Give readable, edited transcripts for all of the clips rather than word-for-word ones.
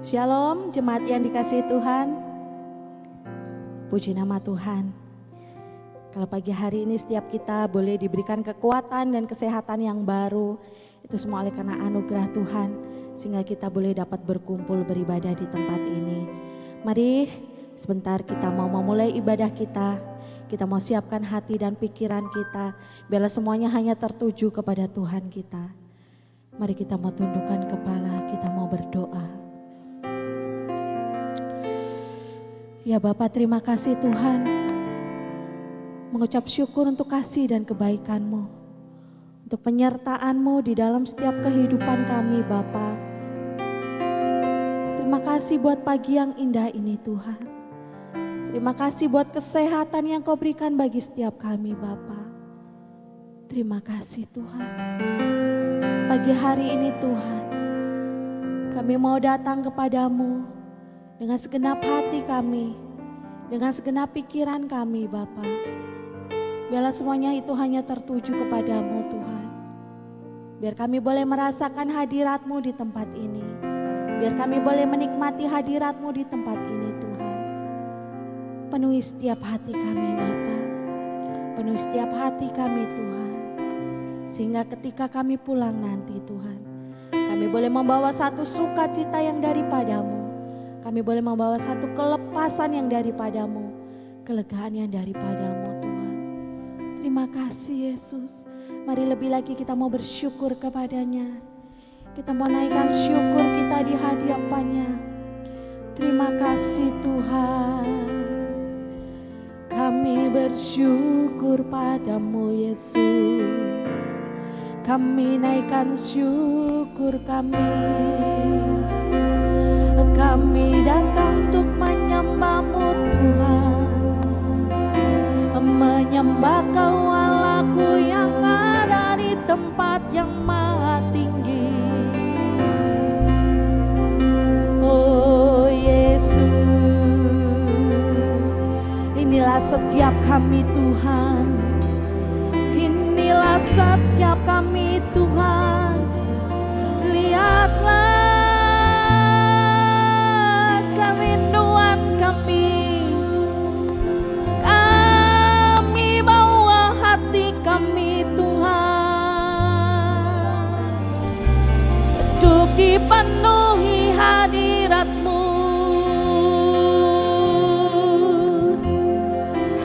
Shalom jemaat yang dikasihi Tuhan. Puji nama Tuhan. Kalau pagi hari ini setiap kita boleh diberikan kekuatan dan kesehatan yang baru, itu semua oleh karena anugerah Tuhan, sehingga kita boleh dapat berkumpul beribadah di tempat ini. Mari sebentar kita mau memulai ibadah kita. Kita mau siapkan hati dan pikiran kita, biarlah semuanya hanya tertuju kepada Tuhan kita. Mari kita mau tundukkan kepala, kita mau berdoa. Ya Bapa, terima kasih Tuhan. Mengucap syukur untuk kasih dan kebaikan-Mu, untuk penyertaan-Mu di dalam setiap kehidupan kami Bapa. Terima kasih buat pagi yang indah ini Tuhan. Terima kasih buat kesehatan yang Kau berikan bagi setiap kami Bapa. Terima kasih Tuhan. Pagi hari ini Tuhan, kami mau datang kepadamu dengan segenap hati kami, dengan segenap pikiran kami Bapa. Biarlah semuanya itu hanya tertuju kepadamu Tuhan. Biar kami boleh merasakan hadirat-Mu di tempat ini. Biar kami boleh menikmati hadirat-Mu di tempat ini Tuhan. Penuhi setiap hati kami Bapa. Penuhi setiap hati kami Tuhan. Sehingga ketika kami pulang nanti Tuhan, kami boleh membawa satu sukacita yang daripadamu. Kami boleh membawa satu kelepasan yang daripadamu, kelegaan yang daripadamu Tuhan. Terima kasih Yesus. Mari lebih lagi kita mau bersyukur kepadanya. Kita mau naikkan syukur kita di hadapannya. Terima kasih Tuhan. Kami bersyukur padamu Yesus. Kami naikkan syukur kami. Kami datang untuk menyembah-Mu Tuhan, menyembah Kau Allahku yang ada di tempat yang maha tinggi. Oh Yesus, inilah setiap kami Tuhan, inilah setiap kami Tuhan. Lihatlah dipenuhi hadirat-Mu.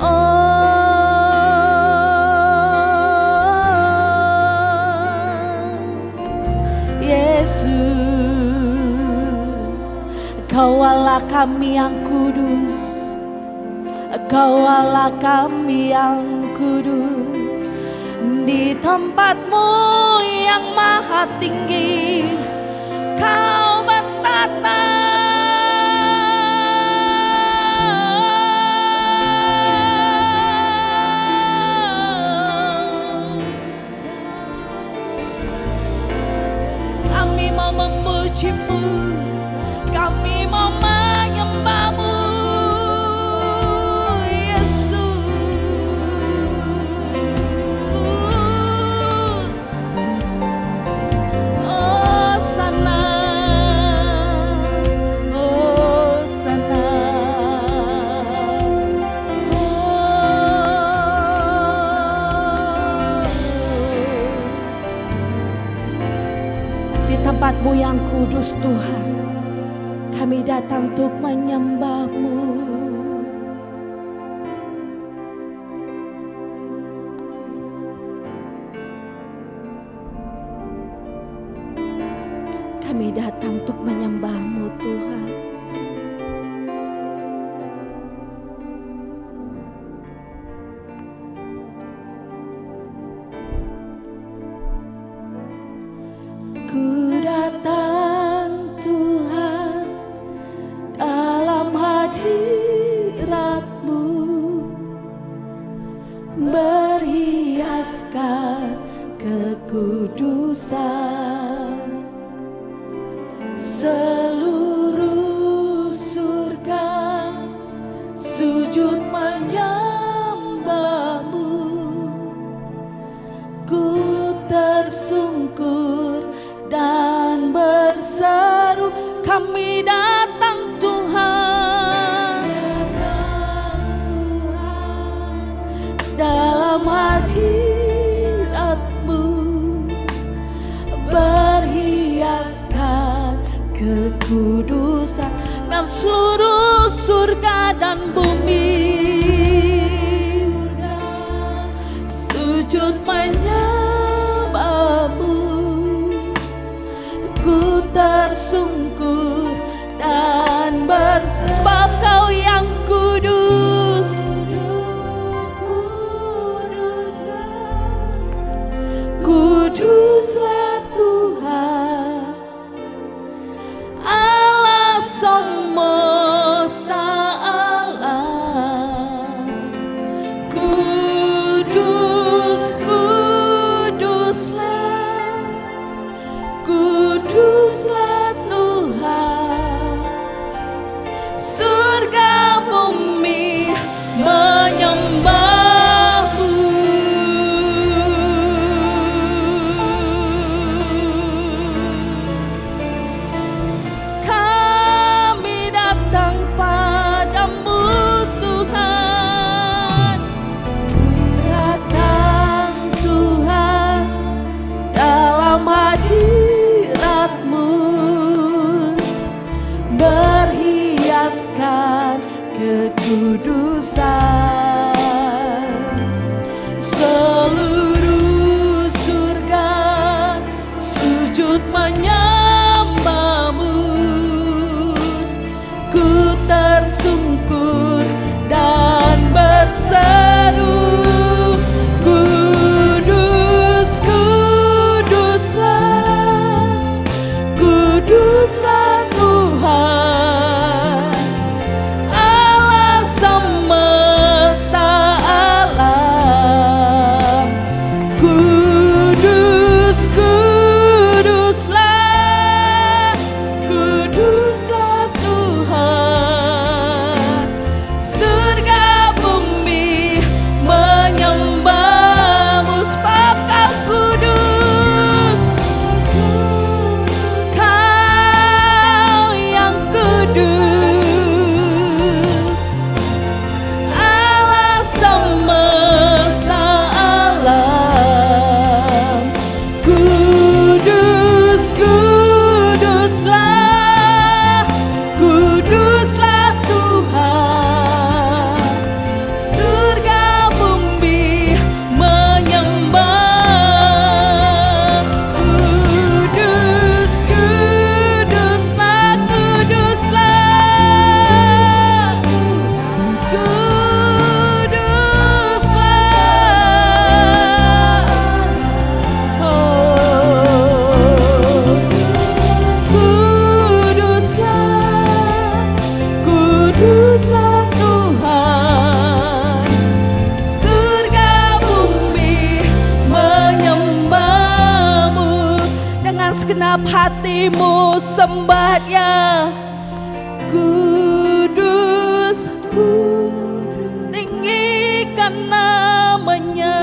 Oh Yesus, Kau Allah kami yang kudus, Kau Allah kami yang kudus. Di tempat-Mu yang maha tinggi Kau bertata. Kami mau memuji-Mu, kami mau menyembah-Mu tempat-Mu yang kudus Tuhan. Kami datang untuk menyembah-Mu. Kami datang untuk menyembah-Mu Tuhan. Ku datang Tuhan dalam hadirat datang Tuhan, dalam hadirat-Mu berhiaskan kekudusan, biar seluruh surga dan bumi sujud menyembah-Mu. Ku tersungkur dan sebab Kau yang kudus, kuduslah Tuhan Allah semesta alam. Kudus, kuduslah, kuduslah Tuhan. Surga bumi menyembah-Mu. Kami datang padamu Tuhan, datang Tuhan dalam hadirat-Mu berhiaskan kekudusan. Seluruh surga sujud menyembah-Mu. Ku tersungkur dan berseru, kudus, kuduslah, kuduslah Tuhan Allah semesta alam. Kudus, kuduslah, kuduslah Tuhan. Surga bumi menyembah-Mu, sebab Kau kudus, Kau yang kudus Allah semesta alam. Kudus, kuduslah, kuduslah Tuhan. Surga bumi menyembah. Kudus, kuduslah, kuduslah, kuduslah. Kuduslah, kuduslah Tuhan. Surga bumi menyembah-Mu. Dengan segenap hatimu sembah Dia. Kudus, tinggikan namanya.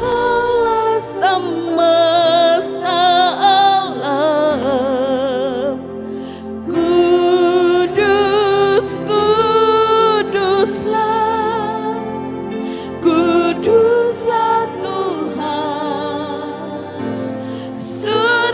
Allah semesta alam. Kudus, kuduslah, kuduslah Tuhan. Surga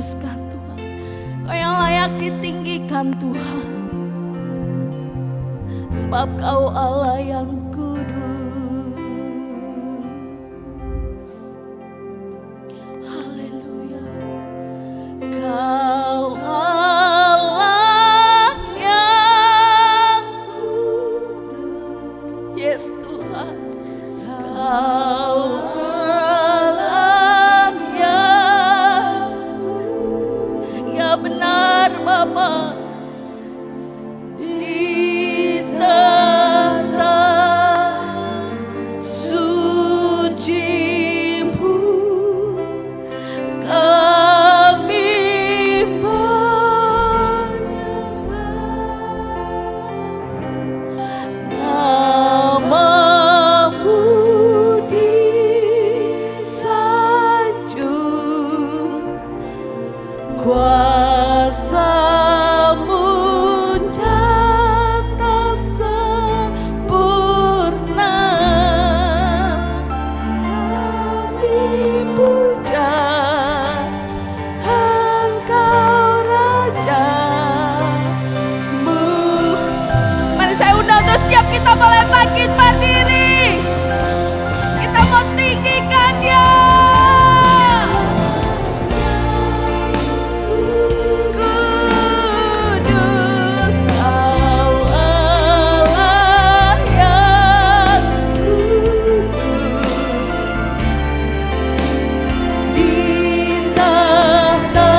dikuduskan Tuhan. Kau yang layak ditinggikan Tuhan. Sebab Kau Allah yang kudus. Haleluya. Kau Allah yang kudus. Yes Tuhan. Kau Allah yang kudus. Ya benar Bapa. Di tata suci-Mu kami menyembah. Nama-Mu disanjung, kuasa-Mu nyata sempurna. Kami puja Engkau Raja-Mu. Mari saya undang untuk setiap kita boleh bangkit berdiri. Kita mau tinggikan Dia. Kudus Kau Allah yang kudus. Di tahta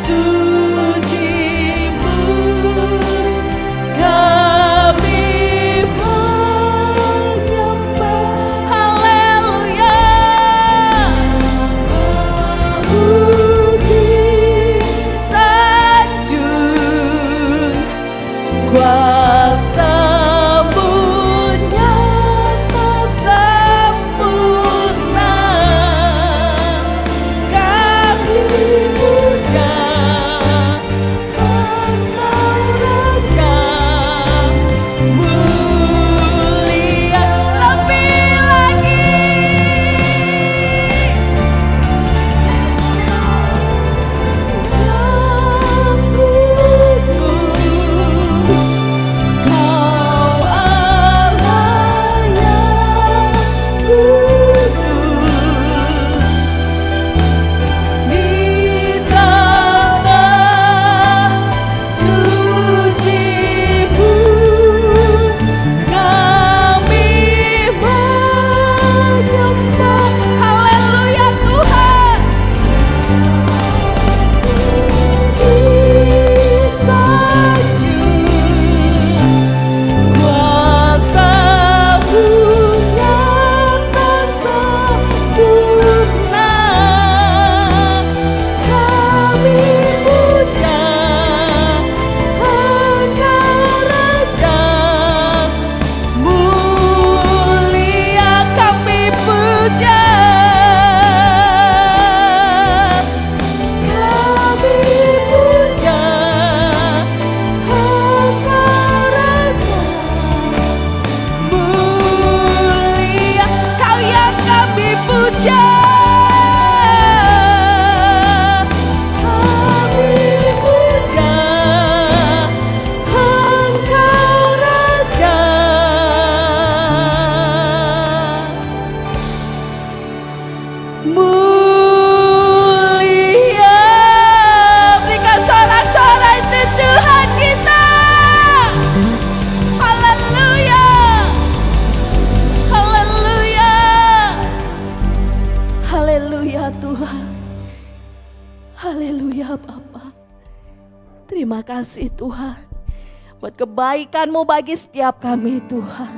suci-Mu kami menyembah. Haleluya. Sanjung, kuasa-Mu nyata sempurna. Kami puja Engkau Raja, mulia lebih lagi. Yang kudus, Kau Allah yang kudus. Di tahta suci-Mu kami menyembah. Haleluya Tuhan. Disanjung, kuasa-Mu nyata sempurna. Kami puja Engkau Raja, mulia kami puja. Kami puja Engkau Raja, mulia Kau yang kami puja. Kami puja Engkau Raja. Mulia. Berikan sorak-sorai itu Tuhan kita. Haleluya. Haleluya. Haleluya Tuhan. Haleluya Bapa. Terima kasih Tuhan buat kebaikan-Mu bagi setiap kami Tuhan.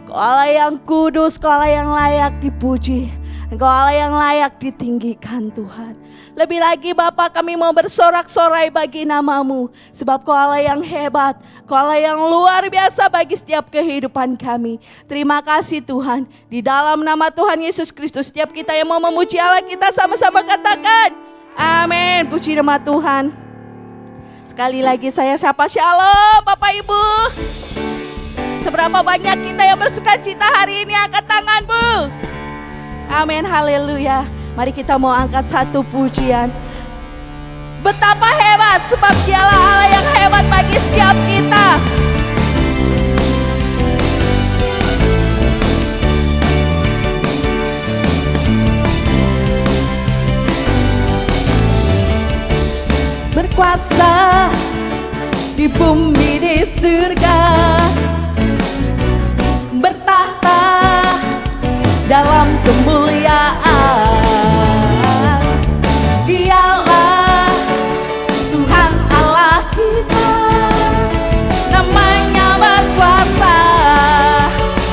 Kau Allah yang kudus, Kau Allah yang layak dipuji, Engkau Allah yang layak ditinggikan Tuhan. Lebih lagi Bapa, kami mau bersorak-sorai bagi nama-Mu, sebab Kau Allah yang hebat, Kau Allah yang luar biasa bagi setiap kehidupan kami. Terima kasih Tuhan. Di dalam nama Tuhan Yesus Kristus, setiap kita yang mau memuji Allah, kita sama-sama katakan amin. Puji nama Tuhan. Sekali lagi saya sapa shalom Bapak Ibu. Seberapa banyak kita yang bersuka cita hari ini, angkat tangan Bu. Amin, haleluya. Mari kita mau angkat satu pujian. Betapa hebat, sebab Dialah Allah yang hebat bagi setiap kita. Berkuasa di bumi di surga, bertahta dalam kemuliaan. Dialah Tuhan Allah kita, namanya berkuasa,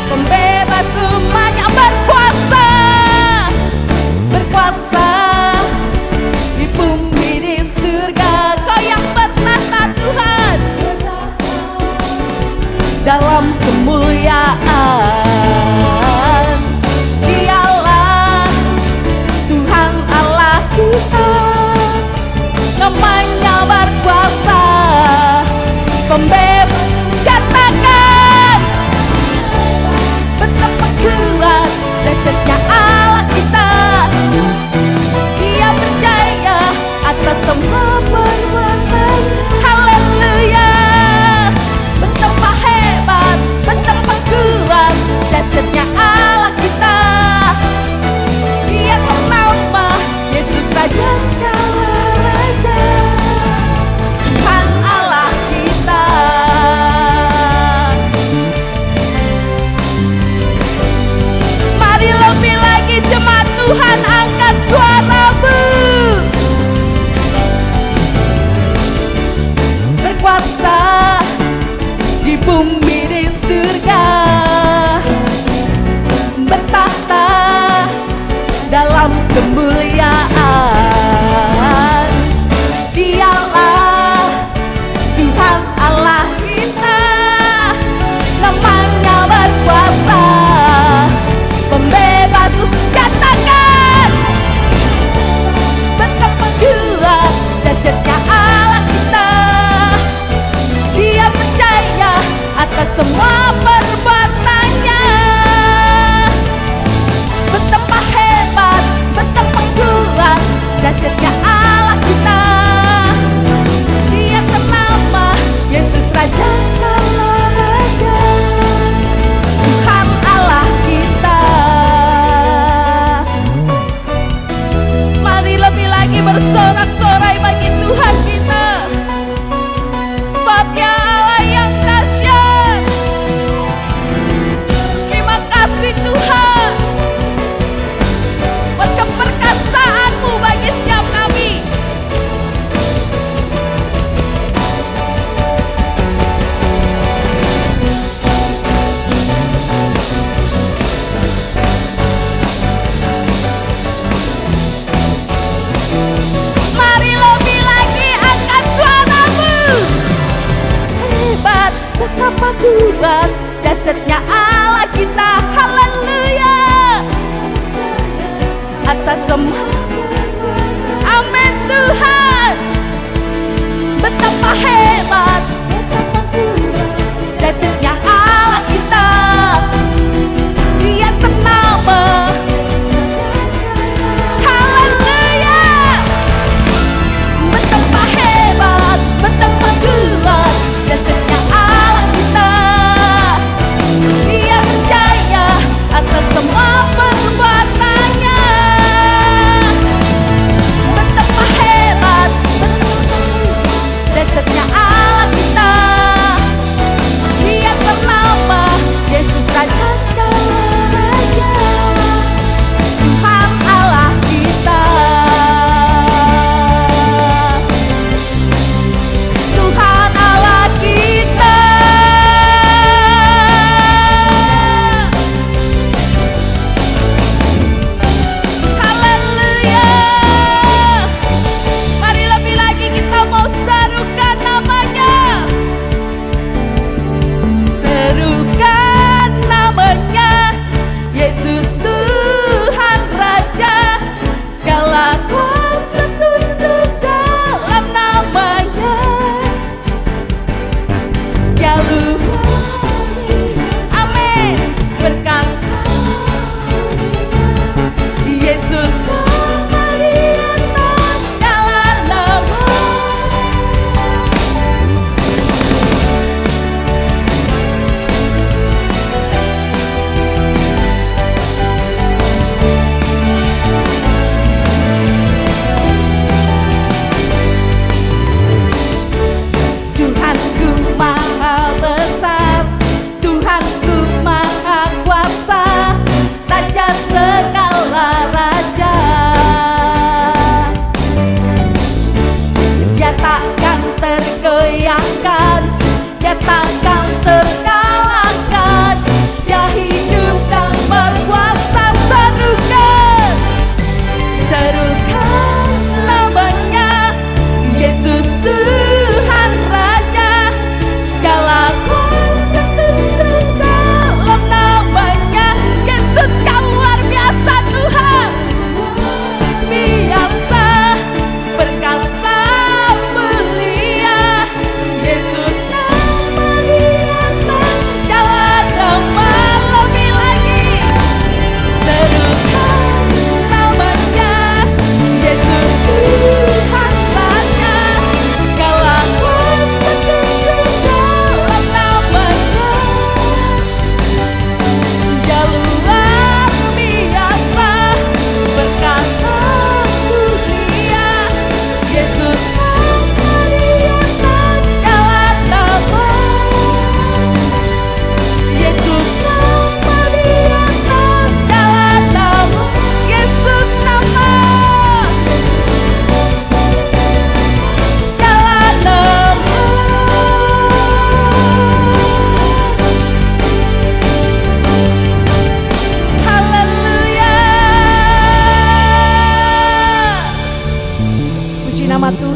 pembebas umatnya. Berkuasa, berkuasa di bumi di surga. Kau yang bertahta Tuhan dalam kemuliaan. Dialah Tuhan Allah kita, namanya berkuasa, pembebas. Katakan, betapa kuat dahsyatnya Allah kita. Dia percaya atas semua perbuatan. Haleluya. Betapa hebat, betapa kuat dahsyatnya Allah kita. Dia bernama Yesus Raja segala raja, Tuhan Allah kita. Mari lebih lagi jemaat Tuhan, angkat suaramu. Berkuasa di bumi di surga, bertahta dalam kemuliaan. Dialah Tuhan Allah kita, namanya berkuasa, pembebas. Katakan, betapa kuat dahsyatnya Allah kita. Dia percaya atas semua perbuatannya. Betapa hebat, betapa kuat dahsyatnya Allah kita. Dia ternama Yesus Raja segala raja, Tuhan Allah kita. Mari lebih lagi bersorak-sorai bagi Tuhan kita, sebab Dia Allah yang dahsyat. Terima kasih Tuhan buat keperkasaan-Mu bagi setiap kami. Mari lebih lagi angkat suaramu. Hebat, betapa kuat dahsyatnya Allah kita. Haleluya. Atas semua, amin Tuhan. Betapa hebat, betapa kuat dahsyatnya Allah kita. Dia ternama. Haleluya. Betapa hebat, betapa kuat dahsyatnya Allah kita.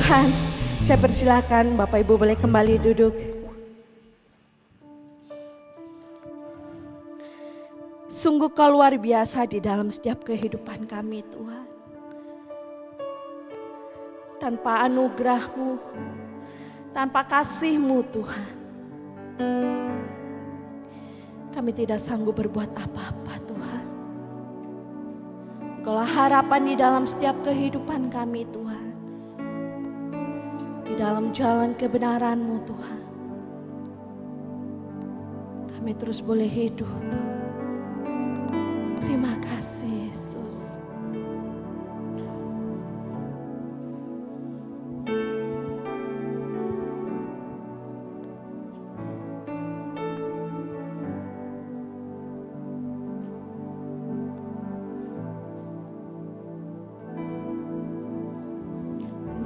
Tuhan, saya persilakan Bapak Ibu boleh kembali duduk. Sungguh Kau luar biasa di dalam setiap kehidupan kami Tuhan. Tanpa anugerah-Mu, tanpa kasih-Mu Tuhan, kami tidak sanggup berbuat apa-apa Tuhan. Engkaulah harapan di dalam setiap kehidupan kami Tuhan. Di dalam jalan kebenaran-Mu Tuhan, kami terus boleh hidup. Terima kasih Yesus.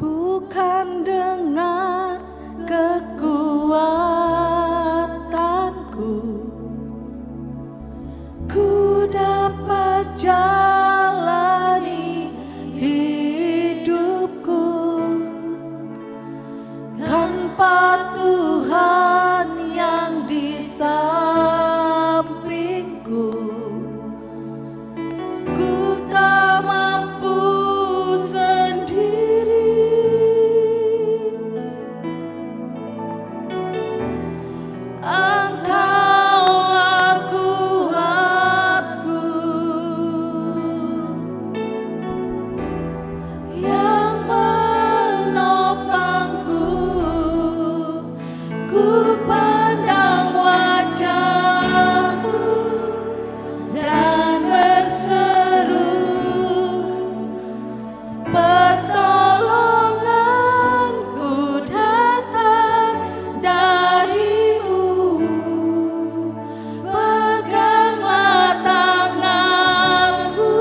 Bukan dengan kekuatanku ku dapat jalani hidupku, tanpa Tuhan yang di sampingku ku tak mampu sendiri. Engkaulah kuatku yang menopangku. Ku pandang wajah-Mu dan berseru, pertolonganku datang dari-Mu. Peganglah tanganku,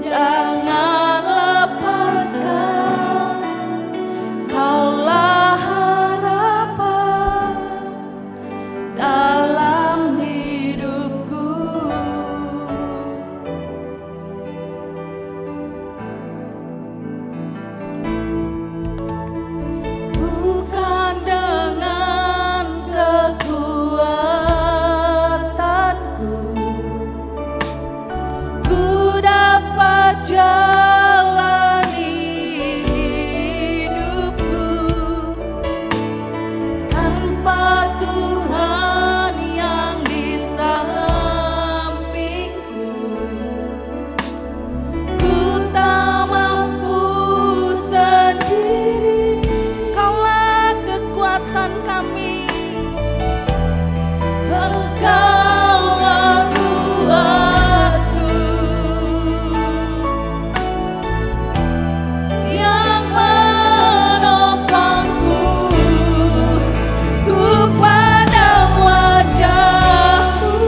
jangan lepaskan. Kaulah harapan dalam hidupku. Bukan dengan kekuatanku ku dapat jalani hidupku, tanpa Tuhan yang di sampingku ku tak mampu sendiri. Kaulah kekuatan kami, Engkaulah kuatku yang menopangku. Ku pandang wajah-Mu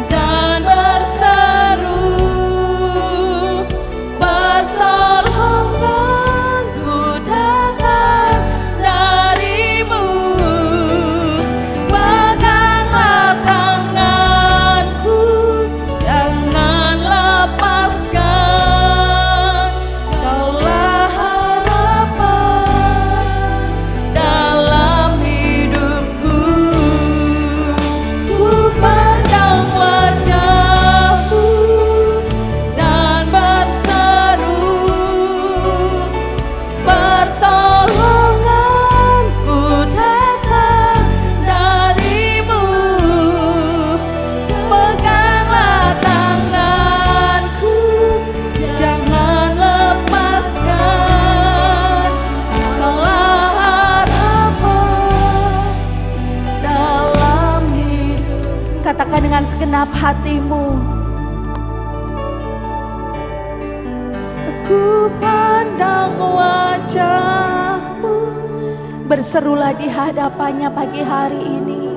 dan berseru, pertolonganku datang dari-Mu. Peganglah tanganku, jangan lepaskan. Kaulah harapan dalam hidupku. Ku pandang wajah-Mu dan berseru, pertolonganku datang dari-Mu. Peganglah tanganku, jangan lepaskan. Kaulah harapan dalam hidup. Katakan dengan segenap hatimu, ku pandang wajah-Mu. Berserulah di hadapannya pagi hari ini.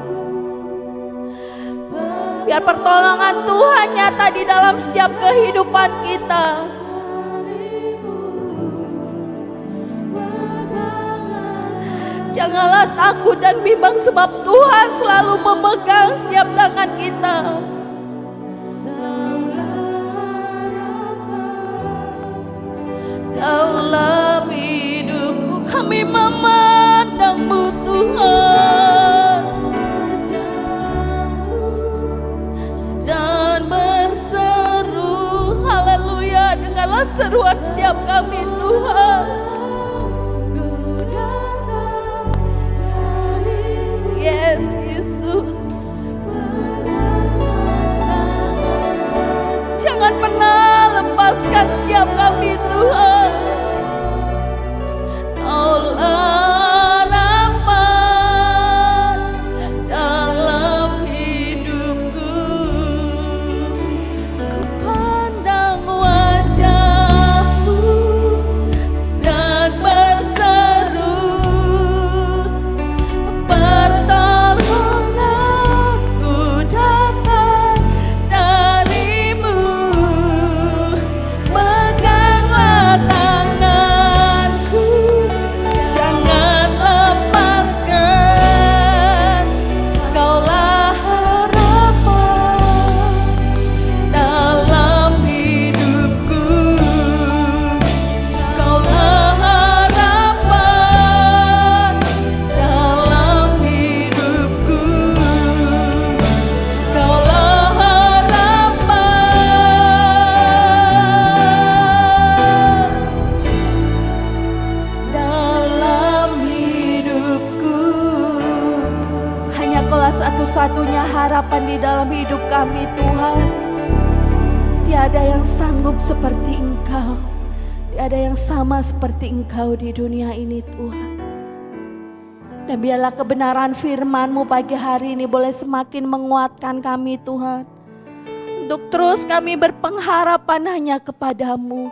Biar pertolongan Tuhan nyata di dalam setiap kehidupan kita. Janganlah takut dan bimbang, sebab Tuhan selalu memegang setiap tangan kita. Dalam hidup Kami memandang-Mu Tuhan dan berseru, haleluya, dengarlah seruan setiap kami Tuhan. Yes, Yesus. Jangan pernah lepaskan setiap kami Tuhan. Kaulah harapan dalam hidupku. Ku pandang wajah-Mu dan berseru, pertolonganku datang dari-Mu. Peganglah tanganku, jangan lepaskan. Kaulah harapan dalam hidupku. Kaulah harapan dalam hidupku. Kaulah harapan dalam hidupku. Hanya Kaulah satu-satunya harapan di dalam hidup kami Tuhan. Tiada yang sanggup seperti Engkau, tiada yang sama seperti Engkau di dunia ini Tuhan. Dan biarlah kebenaran firman-Mu pagi hari ini boleh semakin menguatkan kami Tuhan. Untuk terus kami berpengharapan hanya kepada-Mu.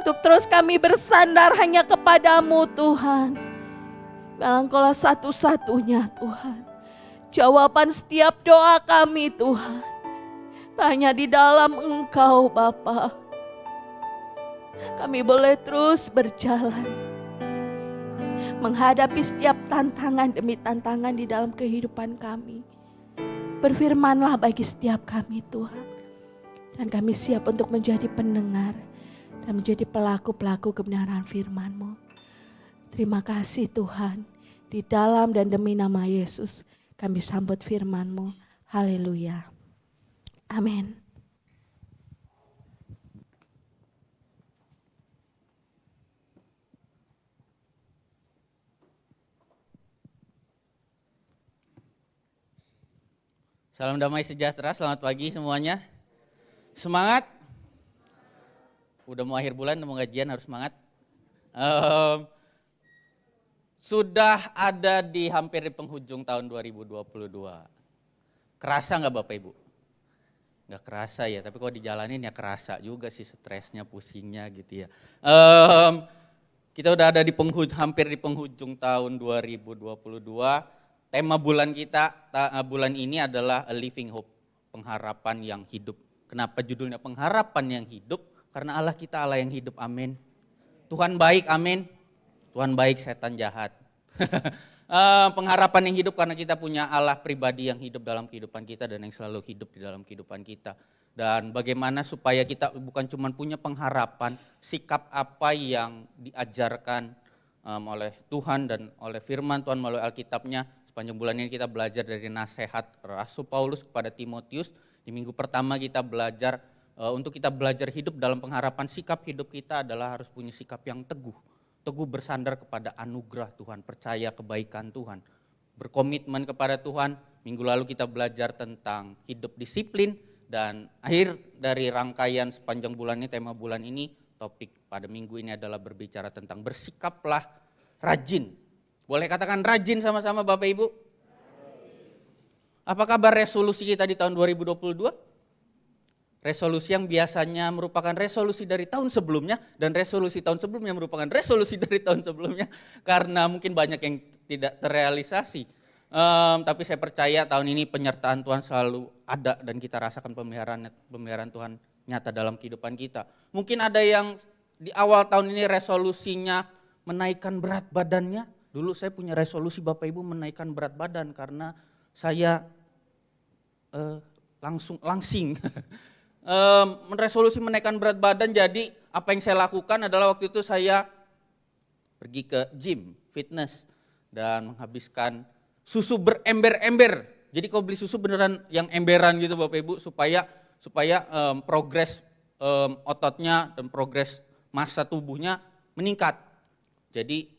Untuk terus kami bersandar hanya kepada-Mu Tuhan. Biarlah Engkaulah satu-satunya Tuhan. Jawaban setiap doa kami Tuhan. Hanya di dalam Engkau Bapa. Kami boleh terus berjalan. Menghadapi setiap tantangan demi tantangan di dalam kehidupan kami. Berfirmanlah bagi setiap kami Tuhan. Dan kami siap untuk menjadi pendengar dan menjadi pelaku-pelaku kebenaran firman-Mu. Terima kasih Tuhan. Di dalam dan demi nama Yesus kami sambut firman-Mu. Haleluya. Amin. Salam damai sejahtera, selamat pagi semuanya. Semangat. Udah mau akhir bulan, udah mau gajian, harus semangat. Sudah ada di hampir di penghujung tahun 2022. Kerasa nggak Bapak Ibu? Nggak kerasa ya, tapi kalau dijalanin ya kerasa juga sih stresnya, pusingnya gitu ya. Kita udah ada di hampir di penghujung tahun 2022. Tema bulan kita bulan ini adalah A Living Hope, pengharapan yang hidup. Kenapa judulnya pengharapan yang hidup? Karena Allah kita Allah yang hidup, amin. Tuhan baik, amin. Tuhan baik, setan jahat. Pengharapan yang hidup karena kita punya Allah pribadi yang hidup dalam kehidupan kita dan yang selalu hidup di dalam kehidupan kita. Dan bagaimana supaya kita bukan cuma punya pengharapan, sikap apa yang diajarkan oleh Tuhan dan oleh firman Tuhan melalui Alkitabnya. Sepanjang bulan ini kita belajar dari nasihat Rasul Paulus kepada Timotius. Di minggu pertama kita belajar untuk kita belajar hidup dalam pengharapan, sikap hidup kita adalah harus punya sikap yang teguh. Teguh bersandar kepada anugerah Tuhan, percaya kebaikan Tuhan, berkomitmen kepada Tuhan. Minggu lalu kita belajar tentang hidup disiplin dan akhir dari rangkaian sepanjang bulan ini, tema bulan ini, topik pada minggu ini adalah berbicara tentang bersikaplah rajin. Boleh katakan rajin sama-sama Bapak Ibu? Apa kabar resolusi kita di tahun 2022? Resolusi yang biasanya merupakan resolusi dari tahun sebelumnya dan resolusi tahun sebelumnya merupakan resolusi dari tahun sebelumnya karena mungkin banyak yang tidak terrealisasi. Tapi saya percaya tahun ini penyertaan Tuhan selalu ada dan kita rasakan pemeliharaan Tuhan nyata dalam kehidupan kita. Mungkin ada yang di awal tahun ini resolusinya menaikkan berat badannya. Dulu saya punya resolusi Bapak Ibu menaikkan berat badan karena saya langsing. Resolusi menaikkan berat badan, jadi apa yang saya lakukan adalah waktu itu saya pergi ke gym, fitness, dan menghabiskan susu berember-ember. Jadi kau beli susu beneran yang emberan gitu Bapak Ibu, supaya progres ototnya dan progres massa tubuhnya meningkat. Jadi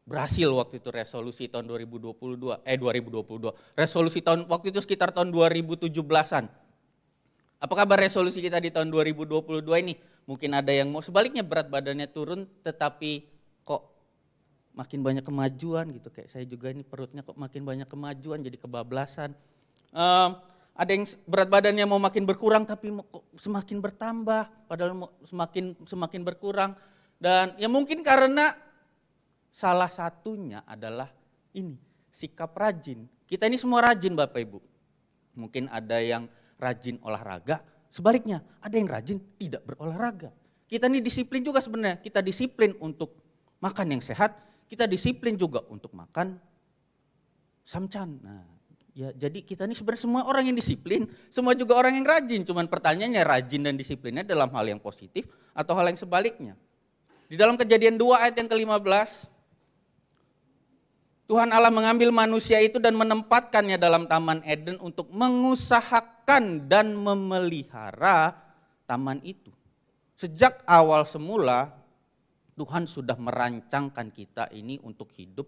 berhasil waktu itu resolusi tahun 2022. Resolusi tahun waktu itu sekitar tahun 2017-an. Apa kabar resolusi kita di tahun 2022 ini? Mungkin ada yang mau sebaliknya berat badannya turun tetapi kok makin banyak kemajuan gitu. Kayak saya juga ini perutnya kok makin banyak kemajuan jadi kebablasan. Ada yang berat badannya mau makin berkurang tapi kok semakin bertambah padahal mau semakin berkurang. Dan ya mungkin karena salah satunya adalah ini, sikap rajin. Kita ini semua rajin Bapak Ibu. Mungkin ada yang rajin olahraga, sebaliknya ada yang rajin tidak berolahraga. Kita ini disiplin juga sebenarnya, kita disiplin untuk makan yang sehat, kita disiplin juga untuk makan samcan. Nah, ya jadi kita ini sebenarnya semua orang yang disiplin, semua juga orang yang rajin. Cuman pertanyaannya rajin dan disiplinnya dalam hal yang positif atau hal yang sebaliknya. Di dalam Kejadian 2 ayat yang ke-15, Tuhan Allah mengambil manusia itu dan menempatkannya dalam Taman Eden untuk mengusahakan dan memelihara taman itu. Sejak awal semula Tuhan sudah merancangkan kita ini untuk hidup,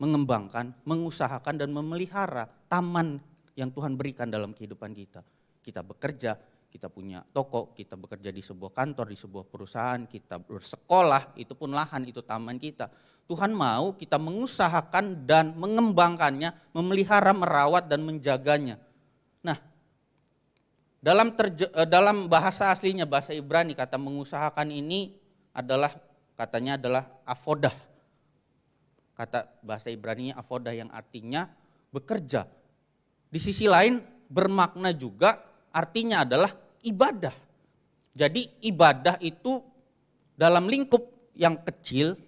mengembangkan, mengusahakan dan memelihara taman yang Tuhan berikan dalam kehidupan kita. Kita bekerja, kita punya toko, kita bekerja di sebuah kantor, di sebuah perusahaan, kita bersekolah, itu pun lahan, itu taman kita. Tuhan mau kita mengusahakan dan mengembangkannya, memelihara, merawat dan menjaganya. Nah, dalam bahasa aslinya, bahasa Ibrani, kata mengusahakan ini katanya adalah avodah. Kata bahasa Ibraninya avodah yang artinya bekerja. Di sisi lain bermakna juga artinya adalah ibadah. Jadi ibadah itu dalam lingkup yang kecil,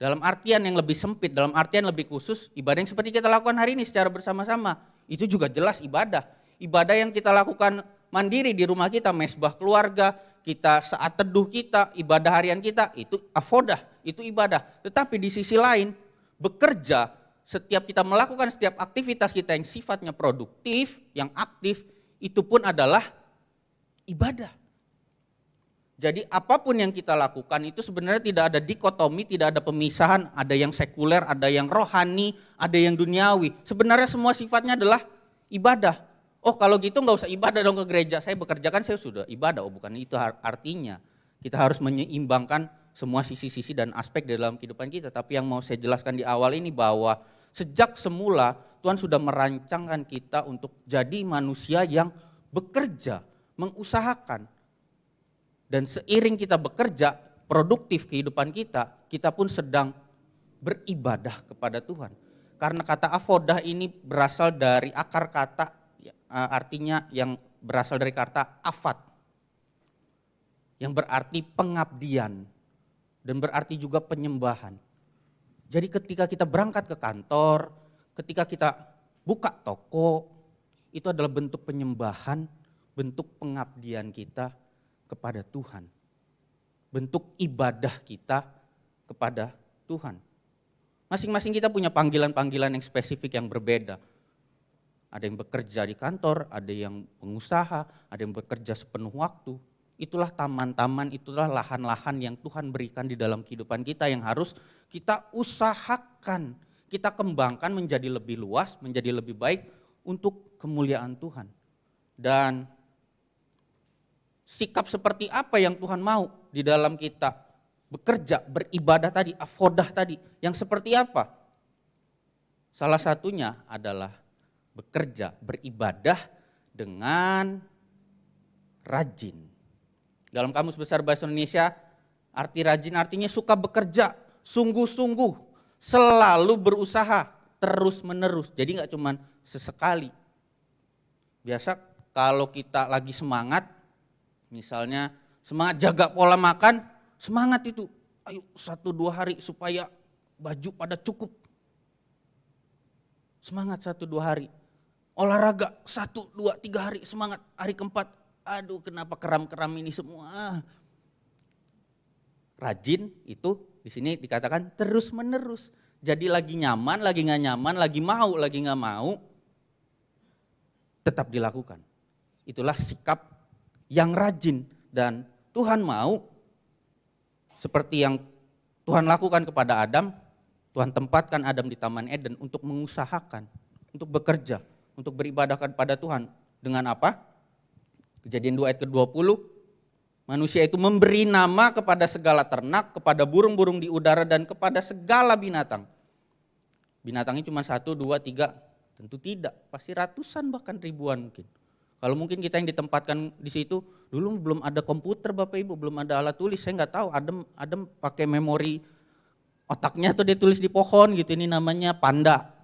dalam artian yang lebih sempit, dalam artian lebih khusus, ibadah yang seperti kita lakukan hari ini secara bersama-sama, itu juga jelas ibadah. Ibadah yang kita lakukan mandiri di rumah kita, mesbah keluarga, kita saat teduh kita, ibadah harian kita, itu avodah, itu ibadah. Tetapi di sisi lain, bekerja, setiap kita melakukan setiap aktivitas kita yang sifatnya produktif, yang aktif, itu pun adalah ibadah. Jadi apapun yang kita lakukan itu sebenarnya tidak ada dikotomi, tidak ada pemisahan, ada yang sekuler, ada yang rohani, ada yang duniawi. Sebenarnya semua sifatnya adalah ibadah. Oh kalau gitu nggak usah ibadah dong ke gereja, saya bekerja kan saya sudah ibadah. Oh bukan itu artinya. Kita harus menyeimbangkan semua sisi-sisi dan aspek di dalam kehidupan kita. Tapi yang mau saya jelaskan di awal ini bahwa sejak semula Tuhan sudah merancangkan kita untuk jadi manusia yang bekerja, mengusahakan. Dan seiring kita bekerja, produktif kehidupan kita, kita pun sedang beribadah kepada Tuhan. Karena kata avodah ini berasal dari akar kata, artinya yang berasal dari kata afat. Yang berarti pengabdian dan berarti juga penyembahan. Jadi ketika kita berangkat ke kantor, ketika kita buka toko, itu adalah bentuk penyembahan, bentuk pengabdian kita kepada Tuhan. Bentuk ibadah kita kepada Tuhan. Masing-masing kita punya panggilan-panggilan yang spesifik yang berbeda. Ada yang bekerja di kantor, ada yang pengusaha, ada yang bekerja sepenuh waktu. Itulah taman-taman, itulah lahan-lahan yang Tuhan berikan di dalam kehidupan kita yang harus kita usahakan, kita kembangkan menjadi lebih luas, menjadi lebih baik untuk kemuliaan Tuhan. Dan sikap seperti apa yang Tuhan mau di dalam kita bekerja, beribadah tadi, avodah tadi, yang seperti apa? Salah satunya adalah bekerja, beribadah dengan rajin. Dalam Kamus Besar Bahasa Indonesia, arti rajin artinya suka bekerja, sungguh-sungguh, selalu berusaha, terus-menerus. Jadi gak cuma sesekali. Biasa kalau kita lagi semangat, misalnya semangat jaga pola makan, semangat itu, ayo 1-2 hari supaya baju pada cukup. Semangat 1-2 hari. Olahraga 1-2-3 hari, semangat. Hari keempat, aduh kenapa keram-keram ini semua. rajin itu di sini dikatakan terus menerus. Jadi lagi nyaman, lagi nggak nyaman, lagi nggak mau, tetap dilakukan. Itulah sikap yang rajin, dan Tuhan mau seperti yang Tuhan lakukan kepada Adam. Tuhan tempatkan Adam di Taman Eden untuk mengusahakan, untuk bekerja, untuk beribadah kepada Tuhan. Dengan apa? Kejadian 2 ayat ke-20, manusia itu memberi nama kepada segala ternak, kepada burung-burung di udara, dan kepada segala binatang. Binatangnya cuma 1, 2, 3, tentu tidak, pasti ratusan bahkan ribuan mungkin. Kalau mungkin kita yang ditempatkan di situ, dulu belum ada komputer Bapak Ibu, belum ada alat tulis, saya nggak tahu, Adam pakai memori otaknya tuh dia tulis di pohon gitu, ini namanya panda.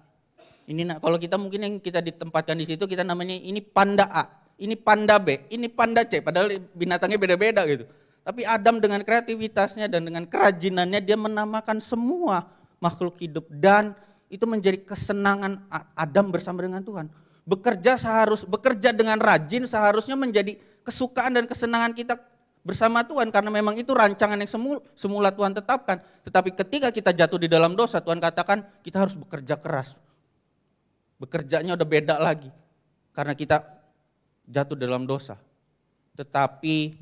Ini kalau kita mungkin yang kita ditempatkan di situ, kita namanya ini panda A, ini panda B, ini panda C, padahal binatangnya beda-beda gitu. Tapi Adam dengan kreativitasnya dan dengan kerajinannya dia menamakan semua makhluk hidup, dan itu menjadi kesenangan Adam bersama dengan Tuhan. Bekerja dengan rajin seharusnya menjadi kesukaan dan kesenangan kita bersama Tuhan, karena memang itu rancangan yang semula Tuhan tetapkan. Tetapi ketika kita jatuh di dalam dosa, Tuhan katakan kita harus bekerja keras. Bekerjanya udah beda lagi karena kita jatuh dalam dosa. Tetapi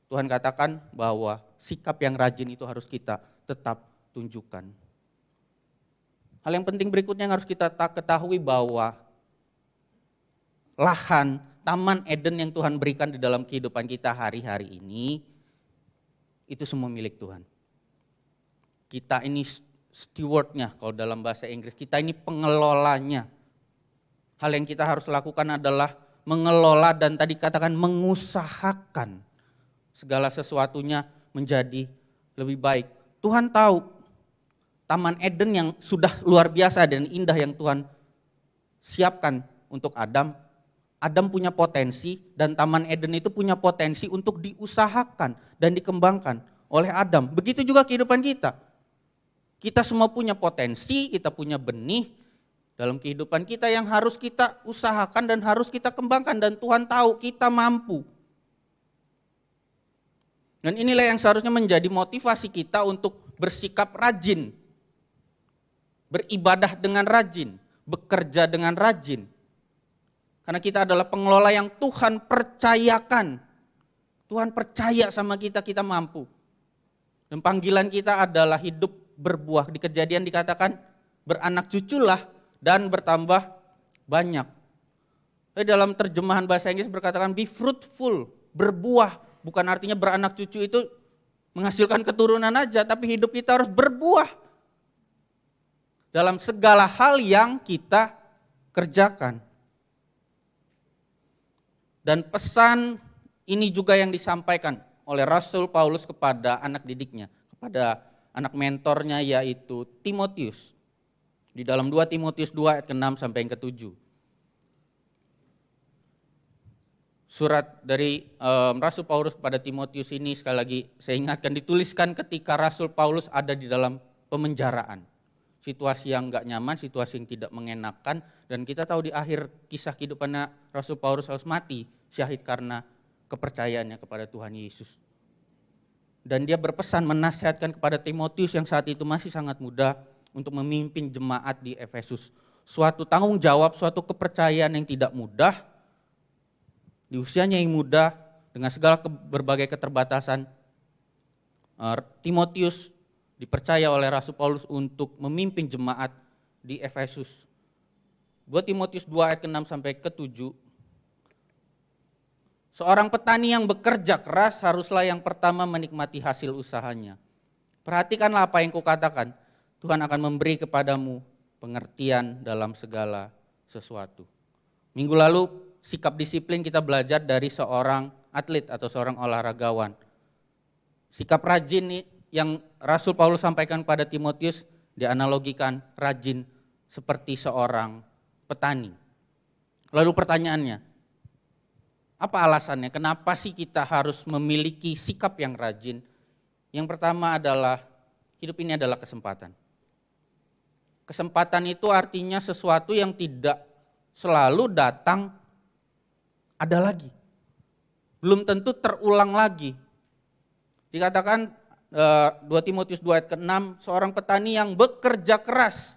Tuhan katakan bahwa sikap yang rajin itu harus kita tetap tunjukkan. Hal yang penting berikutnya yang harus kita ketahui bahwa lahan Taman Eden yang Tuhan berikan di dalam kehidupan kita hari-hari ini, itu semua milik Tuhan. Kita ini stewardnya, kalau dalam bahasa Inggris, kita ini pengelolanya. Hal yang kita harus lakukan adalah mengelola dan tadi katakan mengusahakan segala sesuatunya menjadi lebih baik. Tuhan tahu Taman Eden yang sudah luar biasa dan indah yang Tuhan siapkan untuk Adam. Adam punya potensi dan Taman Eden itu punya potensi untuk diusahakan dan dikembangkan oleh Adam. Begitu juga kehidupan kita. Kita semua punya potensi, kita punya benih dalam kehidupan kita yang harus kita usahakan dan harus kita kembangkan, dan Tuhan tahu kita mampu. Dan inilah yang seharusnya menjadi motivasi kita untuk bersikap rajin, beribadah dengan rajin, bekerja dengan rajin. Karena kita adalah pengelola yang Tuhan percayakan. Tuhan percaya sama kita, kita mampu. Dan panggilan kita adalah hidup berbuah. Di Kejadian dikatakan beranak cuculah dan bertambah banyak. Tapi dalam terjemahan bahasa Inggris berkatakan be fruitful, berbuah. Bukan artinya beranak cucu itu menghasilkan keturunan aja, tapi hidup kita harus berbuah. Dalam segala hal yang kita kerjakan. Dan pesan ini juga yang disampaikan oleh Rasul Paulus kepada anak didiknya, kepada anak mentornya yaitu Timotius. Di dalam 2 Timotius 2 ayat ke-6 sampai yang ke-7. Surat dari Rasul Paulus kepada Timotius ini sekali lagi saya ingatkan dituliskan ketika Rasul Paulus ada di dalam pemenjaraan. Situasi yang enggak nyaman, situasi yang tidak mengenakan, dan kita tahu di akhir kisah kehidupannya Rasul Paulus harus mati syahid karena kepercayaannya kepada Tuhan Yesus. Dan dia berpesan menasihatkan kepada Timotius yang saat itu masih sangat muda untuk memimpin jemaat di Efesus. Suatu tanggung jawab, suatu kepercayaan yang tidak mudah, di usianya yang muda dengan segala berbagai keterbatasan, Timotius dipercaya oleh Rasul Paulus untuk memimpin jemaat di Efesus. 2 Timotius 2 ayat ke-6 sampai ke-7. Seorang petani yang bekerja keras haruslah yang pertama menikmati hasil usahanya. Perhatikanlah apa yang kukatakan, Tuhan akan memberi kepadamu pengertian dalam segala sesuatu. Minggu lalu sikap disiplin kita belajar dari seorang atlet atau seorang olahragawan. Sikap rajin yang Rasul Paulus sampaikan pada Timotius dianalogikan rajin seperti seorang petani. Lalu pertanyaannya, apa alasannya? Kenapa sih kita harus memiliki sikap yang rajin? Yang pertama adalah hidup ini adalah kesempatan. Kesempatan itu artinya sesuatu yang tidak selalu datang ada lagi. Belum tentu terulang lagi. Dikatakan 2 Timotius 2 ayat ke-6, seorang petani yang bekerja keras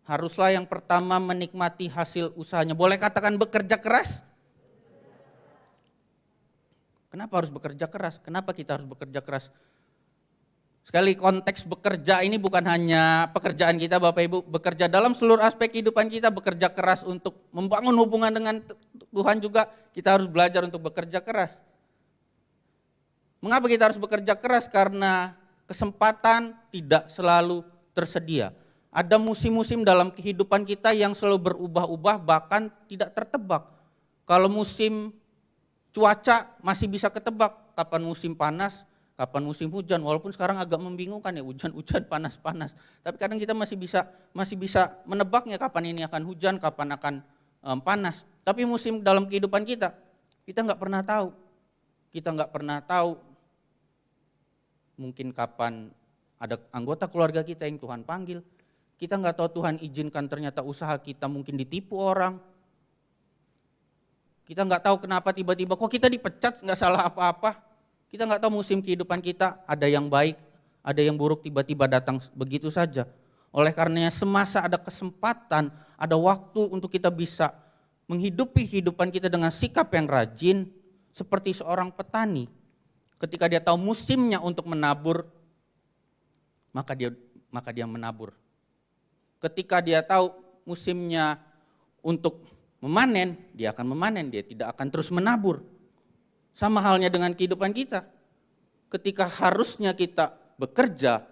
haruslah yang pertama menikmati hasil usahanya. Boleh katakan bekerja keras? Kenapa harus bekerja keras? Kenapa kita harus bekerja keras? Sekali konteks bekerja ini bukan hanya pekerjaan kita Bapak Ibu, bekerja dalam seluruh aspek kehidupan kita, bekerja keras untuk membangun hubungan dengan Tuhan juga, kita harus belajar untuk bekerja keras. Mengapa kita harus bekerja keras? Karena kesempatan tidak selalu tersedia. Ada musim-musim dalam kehidupan kita yang selalu berubah-ubah, bahkan tidak tertebak. Kalau musim cuaca masih bisa ketebak, kapan musim panas, kapan musim hujan, walaupun sekarang agak membingungkan ya, hujan-hujan, panas-panas. Tapi kadang kita masih bisa menebaknya kapan ini akan hujan, kapan akan panas. Tapi musim dalam kehidupan kita nggak pernah tahu. Kita nggak pernah tahu mungkin kapan ada anggota keluarga kita yang Tuhan panggil. Kita nggak tahu Tuhan izinkan ternyata usaha kita mungkin ditipu orang. Kita nggak tahu kenapa tiba-tiba kok kita dipecat, nggak salah apa-apa. Kita nggak tahu musim kehidupan kita ada yang baik, ada yang buruk, tiba-tiba datang begitu saja. Oleh karenanya semasa ada kesempatan, ada waktu untuk kita bisa menghidupi kehidupan kita dengan sikap yang rajin, seperti seorang petani. Ketika dia tahu musimnya untuk menabur, maka dia menabur. Ketika dia tahu musimnya untuk memanen, dia akan memanen, dia tidak akan terus menabur. Sama halnya dengan kehidupan kita. Ketika harusnya kita bekerja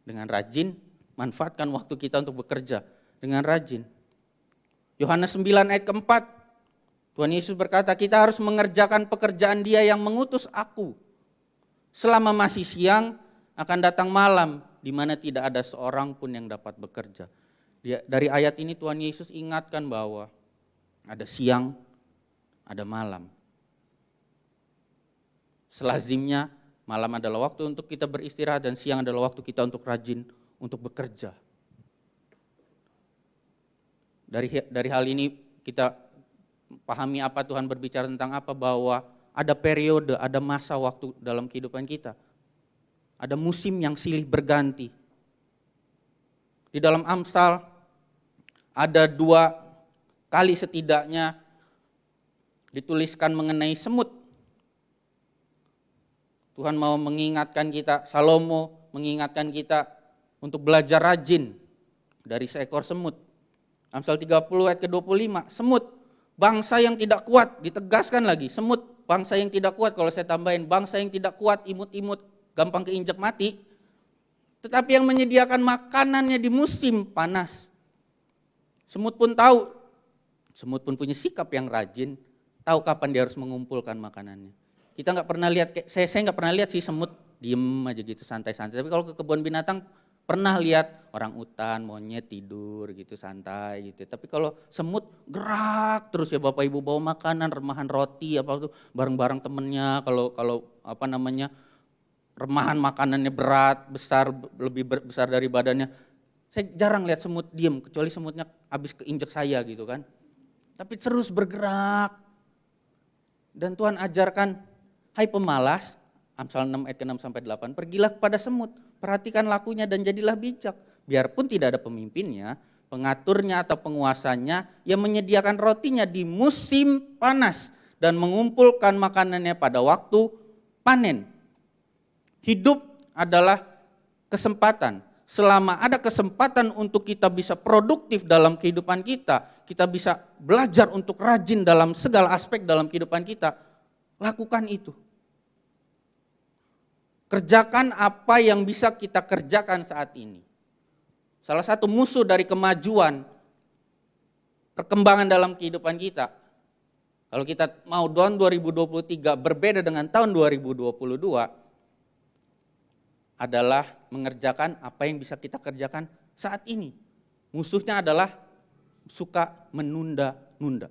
dengan rajin, manfaatkan waktu kita untuk bekerja dengan rajin. Yohanes 9 ayat keempat, Tuhan Yesus berkata, kita harus mengerjakan pekerjaan Dia yang mengutus aku. Selama masih siang, akan datang malam, di mana tidak ada seorang pun yang dapat bekerja. Dari ayat ini Tuhan Yesus ingatkan bahwa ada siang, ada malam. Selazimnya malam adalah waktu untuk kita beristirahat dan siang adalah waktu kita untuk rajin untuk bekerja. Dari hal ini kita pahami apa Tuhan berbicara tentang apa, bahwa ada periode, ada masa waktu dalam kehidupan kita. Ada musim yang silih berganti. Di dalam Amsal ada 2 kali setidaknya dituliskan mengenai semut. Tuhan mau mengingatkan kita, Salomo mengingatkan kita untuk belajar rajin dari seekor semut. Amsal 30 ayat ke-25, semut, bangsa yang tidak kuat, ditegaskan lagi, semut, bangsa yang tidak kuat, kalau saya tambahin, bangsa yang tidak kuat, imut-imut, gampang keinjak mati, tetapi yang menyediakan makanannya di musim panas. Semut pun tahu, semut pun punya sikap yang rajin, tahu kapan dia harus mengumpulkan makanannya. Kita nggak pernah lihat, saya nggak pernah lihat sih semut diem aja gitu santai-santai. Tapi kalau ke kebun binatang pernah lihat orang utan, monyet tidur gitu santai gitu. Tapi kalau semut gerak terus ya Bapak Ibu, bawa makanan, remahan roti apa tuh bareng-bareng temennya. Kalau remahan makanannya berat, besar, lebih besar dari badannya. Saya jarang lihat semut diem, kecuali semutnya habis keinjek saya gitu kan. Tapi terus bergerak. Dan Tuhan ajarkan, hai pemalas, Amsal 6 ayat ke-6 sampai 8, pergilah kepada semut, perhatikan lakunya dan jadilah bijak. Biarpun tidak ada pemimpinnya, pengaturnya atau penguasanya yang menyediakan rotinya di musim panas dan mengumpulkan makanannya pada waktu panen. Hidup adalah kesempatan. Selama ada kesempatan untuk kita bisa produktif dalam kehidupan kita bisa belajar untuk rajin dalam segala aspek dalam kehidupan kita, lakukan itu. Kerjakan apa yang bisa kita kerjakan saat ini. Salah satu musuh dari kemajuan, perkembangan dalam kehidupan kita, kalau kita mau tahun 2023 berbeda dengan tahun 2022, adalah mengerjakan apa yang bisa kita kerjakan saat ini. Musuhnya adalah suka menunda-nunda.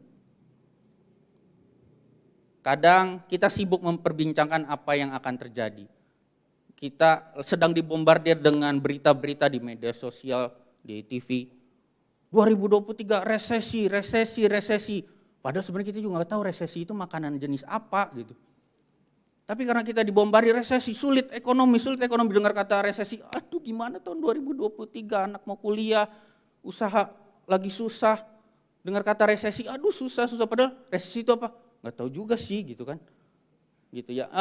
Kadang kita sibuk memperbincangkan apa yang akan terjadi. Kita sedang dibombardir dengan berita-berita di media sosial, di TV. 2023 resesi. Padahal sebenarnya kita juga nggak tahu resesi itu makanan jenis apa gitu. Tapi karena kita dibombardir resesi, sulit ekonomi, dengar kata resesi, aduh gimana tahun 2023 anak mau kuliah, usaha lagi susah, dengar kata resesi, aduh susah, padahal resesi itu apa? Nggak tahu juga sih gitu kan. Gitu ya.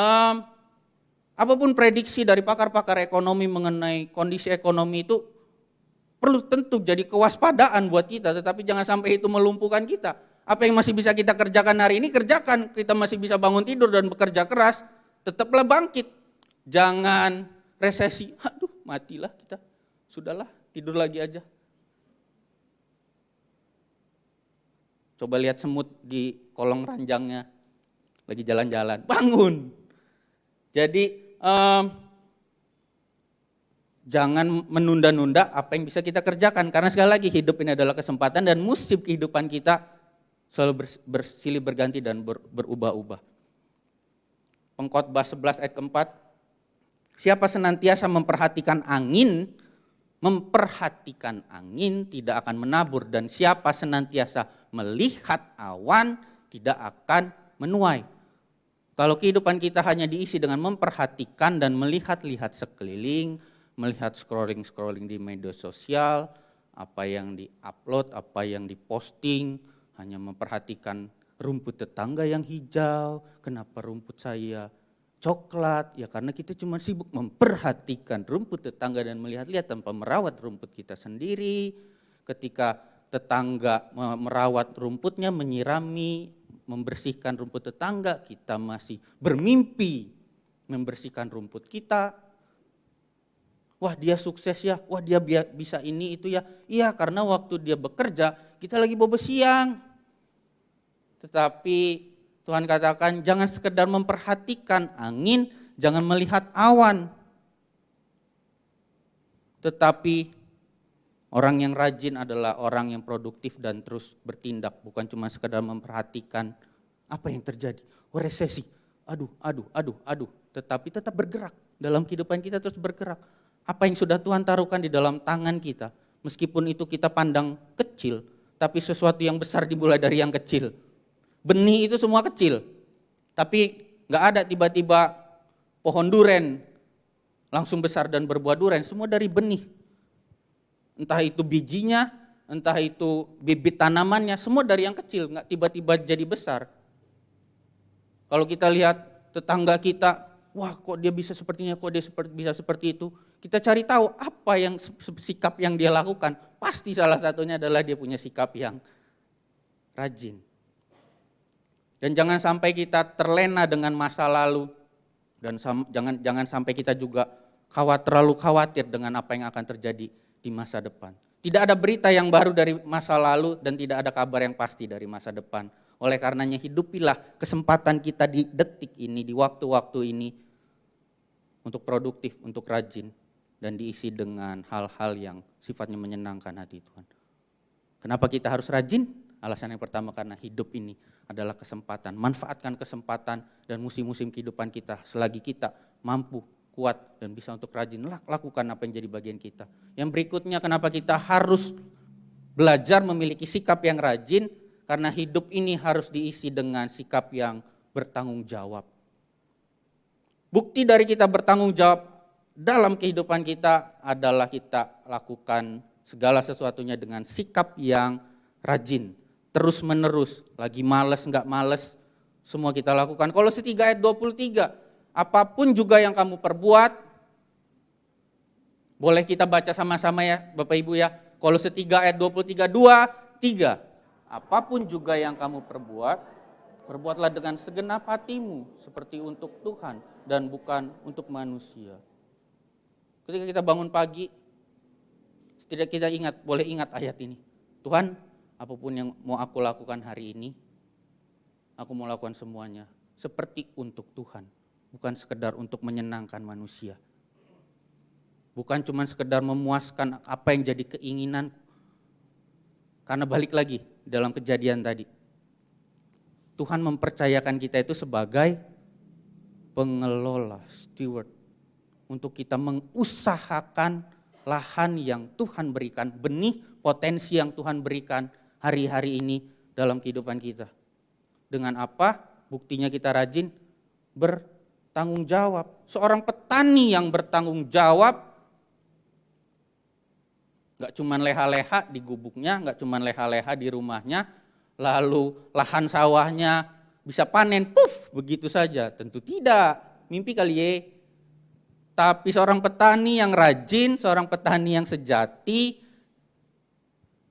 Apapun prediksi dari pakar-pakar ekonomi mengenai kondisi ekonomi itu perlu tentu jadi kewaspadaan buat kita, tetapi jangan sampai itu melumpuhkan kita. Apa yang masih bisa kita kerjakan hari ini, kerjakan. Kita masih bisa bangun tidur dan bekerja keras, tetaplah bangkit. Jangan resesi, aduh matilah kita, sudahlah tidur lagi aja. Coba lihat semut di kolong ranjangnya, lagi jalan-jalan, bangun. Jadi jangan menunda-nunda apa yang bisa kita kerjakan. Karena sekali lagi hidup ini adalah kesempatan dan musim kehidupan kita selalu bersilih berganti dan berubah-ubah. Pengkhotbah 11 ayat keempat, siapa senantiasa memperhatikan angin tidak akan menabur, dan siapa senantiasa melihat awan tidak akan menuai. Kalau kehidupan kita hanya diisi dengan memperhatikan dan melihat-lihat sekeliling, melihat scrolling di media sosial, apa yang di-upload, apa yang diposting, hanya memperhatikan rumput tetangga yang hijau, kenapa rumput saya coklat, ya karena kita cuma sibuk memperhatikan rumput tetangga dan melihat-lihat tanpa merawat rumput kita sendiri. Ketika tetangga merawat rumputnya, menyirami, membersihkan rumput tetangga, kita masih bermimpi membersihkan rumput kita. Wah dia sukses ya, wah dia bisa ini itu ya. Iya karena waktu dia bekerja kita lagi bobo siang. Tetapi Tuhan katakan jangan sekedar memperhatikan angin, jangan melihat awan. Tetapi orang yang rajin adalah orang yang produktif dan terus bertindak. Bukan cuma sekedar memperhatikan apa yang terjadi. Oh resesi, aduh. Tetapi tetap bergerak, dalam kehidupan kita terus bergerak. Apa yang sudah Tuhan taruhkan di dalam tangan kita, meskipun itu kita pandang kecil, tapi sesuatu yang besar dimulai dari yang kecil. Benih itu semua kecil, tapi gak ada tiba-tiba pohon duren langsung besar dan berbuah duren, semua dari benih. Entah itu bijinya, entah itu bibit tanamannya, semua dari yang kecil, gak tiba-tiba jadi besar. Kalau kita lihat tetangga kita, wah kok dia bisa sepertinya, kok dia bisa seperti itu. Kita cari tahu apa yang sikap yang dia lakukan. Pasti salah satunya adalah dia punya sikap yang rajin. Dan jangan sampai kita terlena dengan masa lalu. Dan jangan sampai kita juga terlalu khawatir dengan apa yang akan terjadi di masa depan. Tidak ada berita yang baru dari masa lalu dan tidak ada kabar yang pasti dari masa depan. Oleh karenanya hidupilah kesempatan kita di detik ini, di waktu-waktu ini untuk produktif, untuk rajin dan diisi dengan hal-hal yang sifatnya menyenangkan hati Tuhan. Kenapa kita harus rajin? Alasan yang pertama karena hidup ini adalah kesempatan. Manfaatkan kesempatan dan musim-musim kehidupan kita selagi kita mampu, kuat dan bisa untuk rajin. Lakukan apa yang jadi bagian kita. Yang berikutnya kenapa kita harus belajar memiliki sikap yang rajin? Karena hidup ini harus diisi dengan sikap yang bertanggung jawab. Bukti dari kita bertanggung jawab dalam kehidupan kita adalah kita lakukan segala sesuatunya dengan sikap yang rajin. Terus menerus, lagi males nggak males, semua kita lakukan. Kolose 3 ayat 23, apapun juga yang kamu perbuat, boleh kita baca sama-sama ya Bapak Ibu ya. Kolose 3 ayat 23, 2, 3. Apapun juga yang kamu perbuat, perbuatlah dengan segenap hatimu seperti untuk Tuhan dan bukan untuk manusia. Ketika kita bangun pagi, setidaknya kita boleh ingat ayat ini. Tuhan, apapun yang mau aku lakukan hari ini, aku mau lakukan semuanya seperti untuk Tuhan, bukan sekedar untuk menyenangkan manusia. Bukan cuma sekedar memuaskan apa yang jadi keinginan. Karena balik lagi dalam kejadian tadi, Tuhan mempercayakan kita itu sebagai pengelola, steward, untuk kita mengusahakan lahan yang Tuhan berikan, benih potensi yang Tuhan berikan hari-hari ini dalam kehidupan kita. Dengan apa? Buktinya kita rajin tanggung jawab. Seorang petani yang bertanggung jawab, gak cuman leha-leha di gubuknya, gak cuman leha-leha di rumahnya, lalu lahan sawahnya bisa panen, puff, begitu saja. Tentu tidak, mimpi kali ya. Tapi seorang petani yang rajin, seorang petani yang sejati,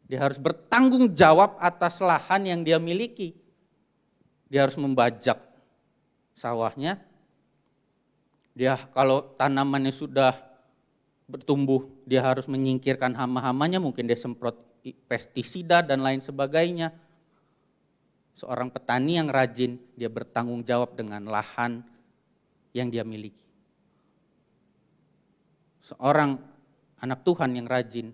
dia harus bertanggung jawab atas lahan yang dia miliki. Dia harus membajak sawahnya. Dia kalau tanamannya sudah bertumbuh, dia harus menyingkirkan hama-hamanya, mungkin dia semprot pestisida dan lain sebagainya. Seorang petani yang rajin, dia bertanggung jawab dengan lahan yang dia miliki. Seorang anak Tuhan yang rajin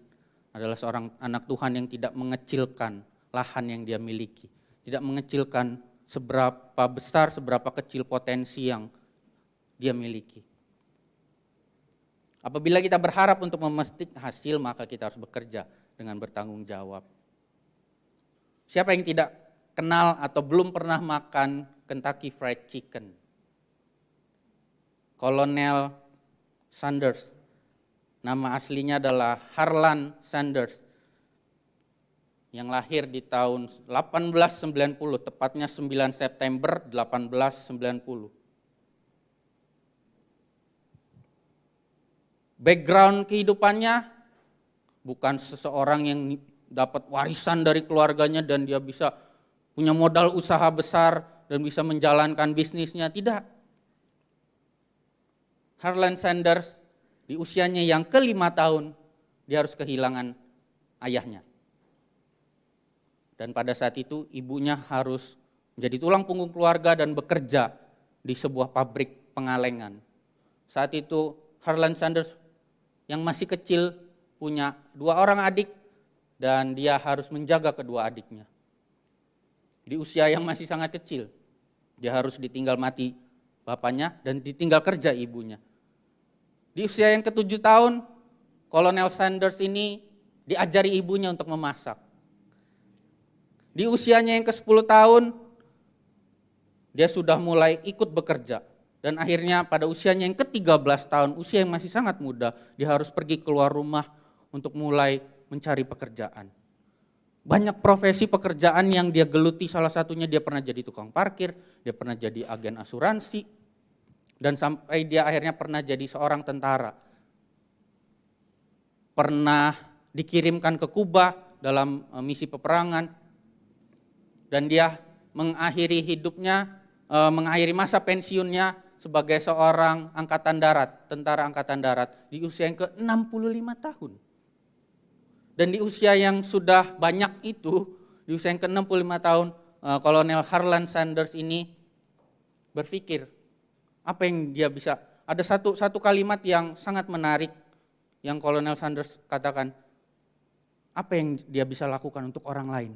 adalah seorang anak Tuhan yang tidak mengecilkan lahan yang dia miliki. Tidak mengecilkan seberapa besar, seberapa kecil potensi yang dia miliki. Apabila kita berharap untuk memetik hasil, maka kita harus bekerja dengan bertanggung jawab. Siapa yang tidak kenal atau belum pernah makan Kentucky Fried Chicken? Kolonel Sanders, nama aslinya adalah Harlan Sanders, yang lahir di tahun 1890, tepatnya 9 September 1890. Background kehidupannya bukan seseorang yang dapat warisan dari keluarganya dan dia bisa punya modal usaha besar dan bisa menjalankan bisnisnya, tidak. Harlan Sanders di usianya yang ke-5 tahun, dia harus kehilangan ayahnya. Dan pada saat itu ibunya harus menjadi tulang punggung keluarga dan bekerja di sebuah pabrik pengalengan. Saat itu Harlan Sanders yang masih kecil punya 2 orang adik dan dia harus menjaga kedua adiknya. Di usia yang masih sangat kecil, dia harus ditinggal mati bapaknya dan ditinggal kerja ibunya. Di usia yang ke-7 tahun, Kolonel Sanders ini diajari ibunya untuk memasak. Di usianya yang ke-10 tahun, dia sudah mulai ikut bekerja. Dan akhirnya pada usianya yang ke-13 tahun, usia yang masih sangat muda, dia harus pergi keluar rumah untuk mulai mencari pekerjaan. Banyak profesi pekerjaan yang dia geluti, salah satunya dia pernah jadi tukang parkir, dia pernah jadi agen asuransi, dan sampai dia akhirnya pernah jadi seorang tentara. Pernah dikirimkan ke Kuba dalam misi peperangan, dan dia mengakhiri hidupnya, mengakhiri masa pensiunnya sebagai seorang angkatan darat, tentara angkatan darat di usia yang ke-65 tahun. Dan di usia yang sudah banyak itu, di usia yang ke-65 tahun, Kolonel Harlan Sanders ini berpikir, apa yang dia bisa, ada satu kalimat yang sangat menarik yang Kolonel Sanders katakan, apa yang dia bisa lakukan untuk orang lain?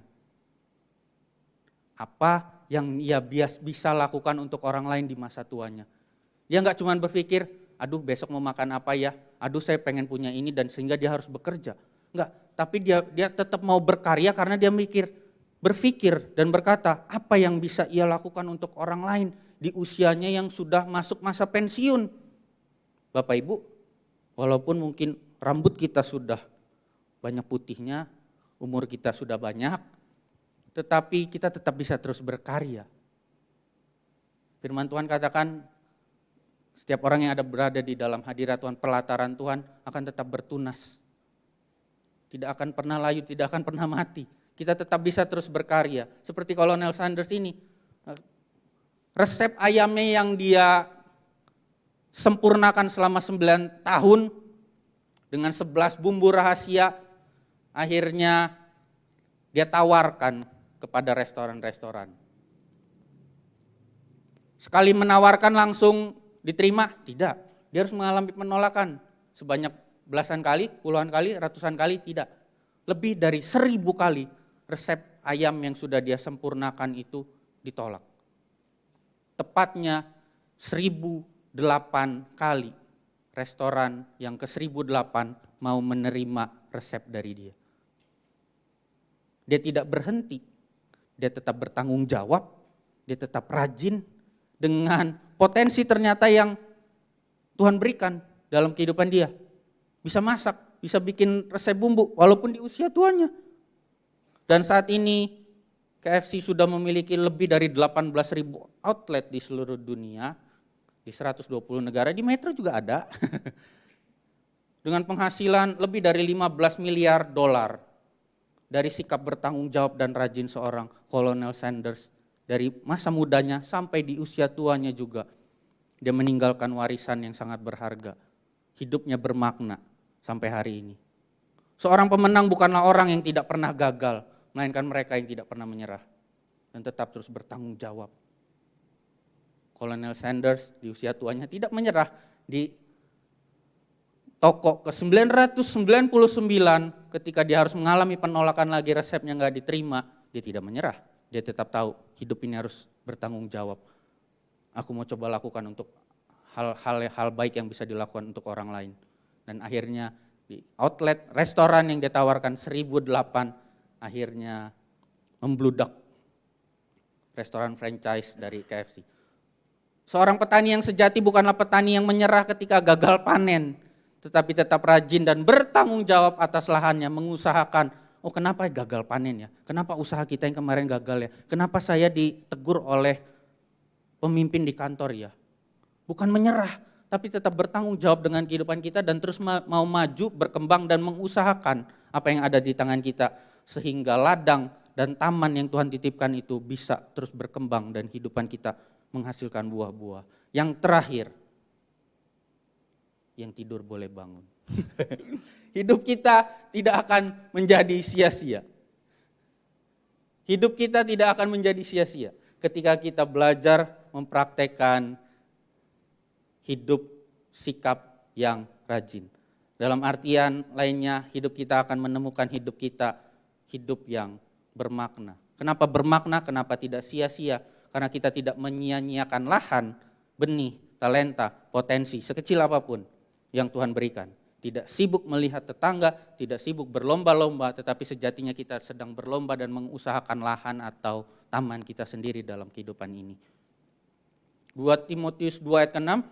Apa yang ia bisa lakukan untuk orang lain di masa tuanya? Dia nggak cuma berpikir, aduh besok mau makan apa ya, aduh saya pengen punya ini dan sehingga dia harus bekerja. Enggak, tapi dia tetap mau berkarya karena dia berpikir dan berkata, apa yang bisa ia lakukan untuk orang lain di usianya yang sudah masuk masa pensiun. Bapak Ibu, walaupun mungkin rambut kita sudah banyak putihnya, umur kita sudah banyak, tetapi kita tetap bisa terus berkarya. Firman Tuhan katakan, setiap orang yang berada di dalam hadirat Tuhan, pelataran Tuhan akan tetap bertunas. Tidak akan pernah layu, tidak akan pernah mati. Kita tetap bisa terus berkarya. Seperti Kolonel Sanders ini, resep ayamnya yang dia sempurnakan selama 9 tahun dengan 11 bumbu rahasia, akhirnya dia tawarkan kepada restoran-restoran. Sekali menawarkan langsung diterima? Tidak. Dia harus mengalami penolakan sebanyak belasan kali, puluhan kali, ratusan kali, tidak. Lebih dari 1000 kali resep ayam yang sudah dia sempurnakan itu ditolak. Tepatnya 1008 kali restoran yang ke-1008 mau menerima resep dari dia. Dia tidak berhenti, dia tetap bertanggung jawab, dia tetap rajin dengan potensi ternyata yang Tuhan berikan dalam kehidupan dia. Bisa masak, bisa bikin resep bumbu walaupun di usia tuanya. Dan saat ini KFC sudah memiliki lebih dari 18.000 outlet di seluruh dunia, di 120 negara, di Metro juga ada. Dengan penghasilan lebih dari 15 miliar dolar dari sikap bertanggung jawab dan rajin seorang Kolonel Sanders dari masa mudanya sampai di usia tuanya juga. Dia meninggalkan warisan yang sangat berharga. Hidupnya bermakna sampai hari ini. Seorang pemenang bukanlah orang yang tidak pernah gagal, melainkan mereka yang tidak pernah menyerah dan tetap terus bertanggung jawab. Kolonel Sanders di usia tuanya tidak menyerah. Di toko ke-999 ketika dia harus mengalami penolakan lagi, resepnya nggak diterima, dia tidak menyerah. Dia tetap tahu hidup ini harus bertanggung jawab. Aku mau coba lakukan untuk hal baik yang bisa dilakukan untuk orang lain. Dan akhirnya di outlet restoran yang ditawarkan 1008 akhirnya membludak restoran franchise dari KFC. Seorang petani yang sejati bukanlah petani yang menyerah ketika gagal panen, tetapi tetap rajin dan bertanggung jawab atas lahannya, mengusahakan, oh kenapa gagal panen ya, kenapa usaha kita yang kemarin gagal ya, kenapa saya ditegur oleh pemimpin di kantor ya. Bukan menyerah, tapi tetap bertanggung jawab dengan kehidupan kita dan terus mau maju, berkembang dan mengusahakan apa yang ada di tangan kita. Sehingga ladang dan taman yang Tuhan titipkan itu bisa terus berkembang dan kehidupan kita menghasilkan buah-buah. Yang terakhir, yang tidur boleh bangun. Hidup kita tidak akan menjadi sia-sia. Hidup kita tidak akan menjadi sia-sia ketika kita belajar mempraktekkan hidup sikap yang rajin. Dalam artian lainnya, hidup kita akan menemukan hidup kita hidup yang bermakna. Kenapa bermakna? Kenapa tidak sia-sia? Karena kita tidak menyia-nyiakan lahan, benih, talenta, potensi, sekecil apapun yang Tuhan berikan. Tidak sibuk melihat tetangga, tidak sibuk berlomba-lomba, tetapi sejatinya kita sedang berlomba dan mengusahakan lahan atau taman kita sendiri dalam kehidupan ini. 2 Timotius 2 ayat 6,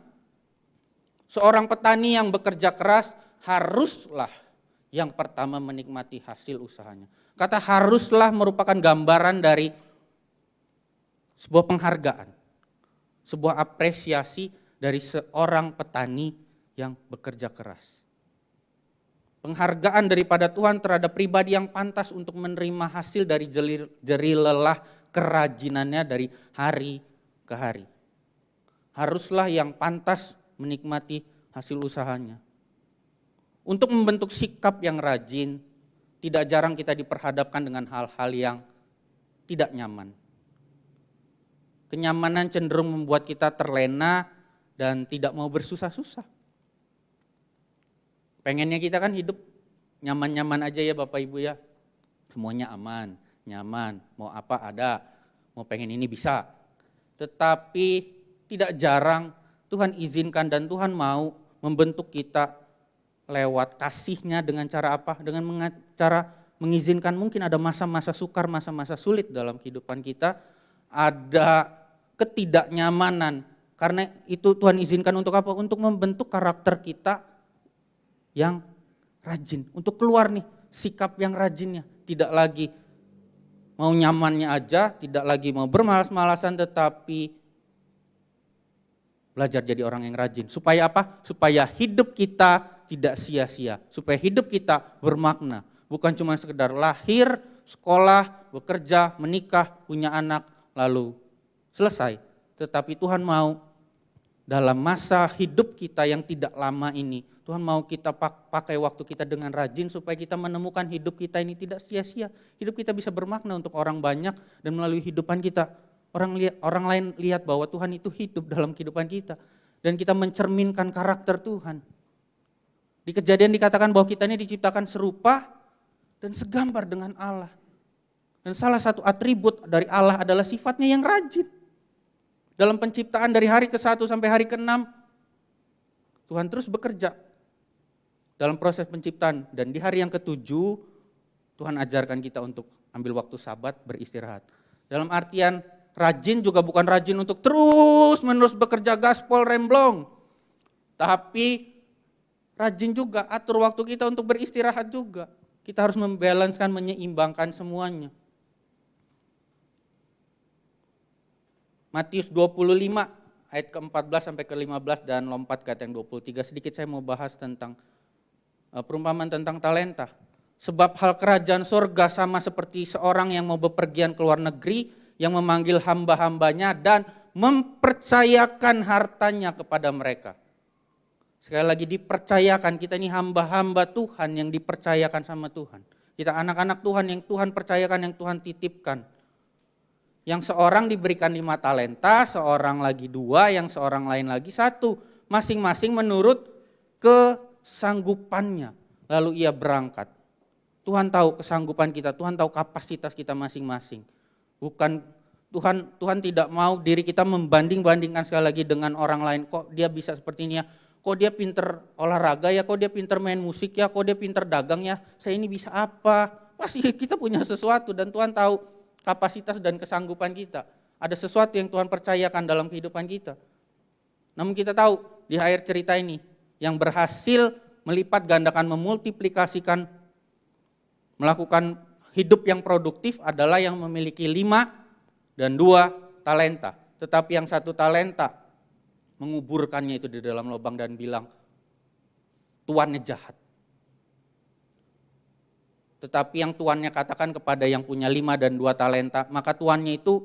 seorang petani yang bekerja keras haruslah yang pertama menikmati hasil usahanya. Kata haruslah merupakan gambaran dari sebuah penghargaan, sebuah apresiasi dari seorang petani yang bekerja keras. Penghargaan daripada Tuhan terhadap pribadi yang pantas untuk menerima hasil dari jerih lelah kerajinannya dari hari ke hari. Haruslah yang pantas menikmati hasil usahanya. Untuk membentuk sikap yang rajin, tidak jarang kita diperhadapkan dengan hal-hal yang tidak nyaman. Kenyamanan cenderung membuat kita terlena dan tidak mau bersusah-susah. Pengennya kita kan hidup nyaman-nyaman aja ya Bapak Ibu ya. Semuanya aman, nyaman, mau apa ada, mau pengen ini bisa. Tetapi tidak jarang Tuhan izinkan dan Tuhan mau membentuk kita lewat kasih-Nya dengan cara apa? Dengan cara mengizinkan mungkin ada masa-masa sukar, masa-masa sulit dalam kehidupan kita. Ada ketidaknyamanan. Karena itu Tuhan izinkan untuk apa? Untuk membentuk karakter kita yang rajin. Untuk keluar nih sikap yang rajinnya. Tidak lagi mau nyamannya aja, tidak lagi mau bermalas-malasan, tetapi belajar jadi orang yang rajin. Supaya apa? Supaya hidup kita tidak sia-sia. Supaya hidup kita bermakna. Bukan cuma sekedar lahir, sekolah, bekerja, menikah, punya anak, lalu selesai. Tetapi Tuhan mau dalam masa hidup kita yang tidak lama ini, Tuhan mau kita pakai waktu kita dengan rajin supaya kita menemukan hidup kita ini tidak sia-sia. Hidup kita bisa bermakna untuk orang banyak dan melalui hidupan kita orang lain lihat bahwa Tuhan itu hidup dalam kehidupan kita dan kita mencerminkan karakter Tuhan. Di Kejadian dikatakan bahwa kita ini diciptakan serupa dan segambar dengan Allah. Dan salah satu atribut dari Allah adalah sifatnya yang rajin. Dalam penciptaan dari hari ke-1 sampai hari ke-6, Tuhan terus bekerja dalam proses penciptaan. Dan di hari yang ke-7, Tuhan ajarkan kita untuk ambil waktu Sabat beristirahat. Dalam artian rajin juga bukan rajin untuk terus menerus bekerja gaspol remblong. Tapi rajin juga atur waktu kita untuk beristirahat juga. Kita harus membalanskan, menyeimbangkan semuanya. Matius 25 ayat ke-14 sampai ke-15 dan lompat ke ayat yang 23. Sedikit saya mau bahas tentang perumpamaan tentang talenta. Sebab hal kerajaan sorga sama seperti seorang yang mau bepergian ke luar negeri, yang memanggil hamba-hambanya dan mempercayakan hartanya kepada mereka. Sekali lagi dipercayakan, kita ini hamba-hamba Tuhan yang dipercayakan sama Tuhan. Kita anak-anak Tuhan yang Tuhan percayakan, yang Tuhan titipkan. Yang seorang diberikan 5 talenta, seorang lagi 2, yang seorang lain lagi 1. Masing-masing menurut kesanggupannya. Lalu ia berangkat. Tuhan tahu kesanggupan kita, Tuhan tahu kapasitas kita masing-masing. Bukan Tuhan tidak mau diri kita membanding-bandingkan sekali lagi dengan orang lain. Kok dia bisa seperti ini ya? Kok dia pinter olahraga ya? Kok dia pinter main musik ya? Kok dia pinter dagang ya? Saya ini bisa apa? Pasti kita punya sesuatu dan Tuhan tahu kapasitas dan kesanggupan kita. Ada sesuatu yang Tuhan percayakan dalam kehidupan kita. Namun kita tahu di akhir cerita ini yang berhasil melipat gandakan, memultiplikasikan, melakukan hidup yang produktif adalah yang memiliki 5 dan 2 talenta. Tetapi yang 1 talenta menguburkannya itu di dalam lubang dan bilang, tuannya jahat. Tetapi yang tuannya katakan kepada yang punya 5 dan 2 talenta, maka tuannya itu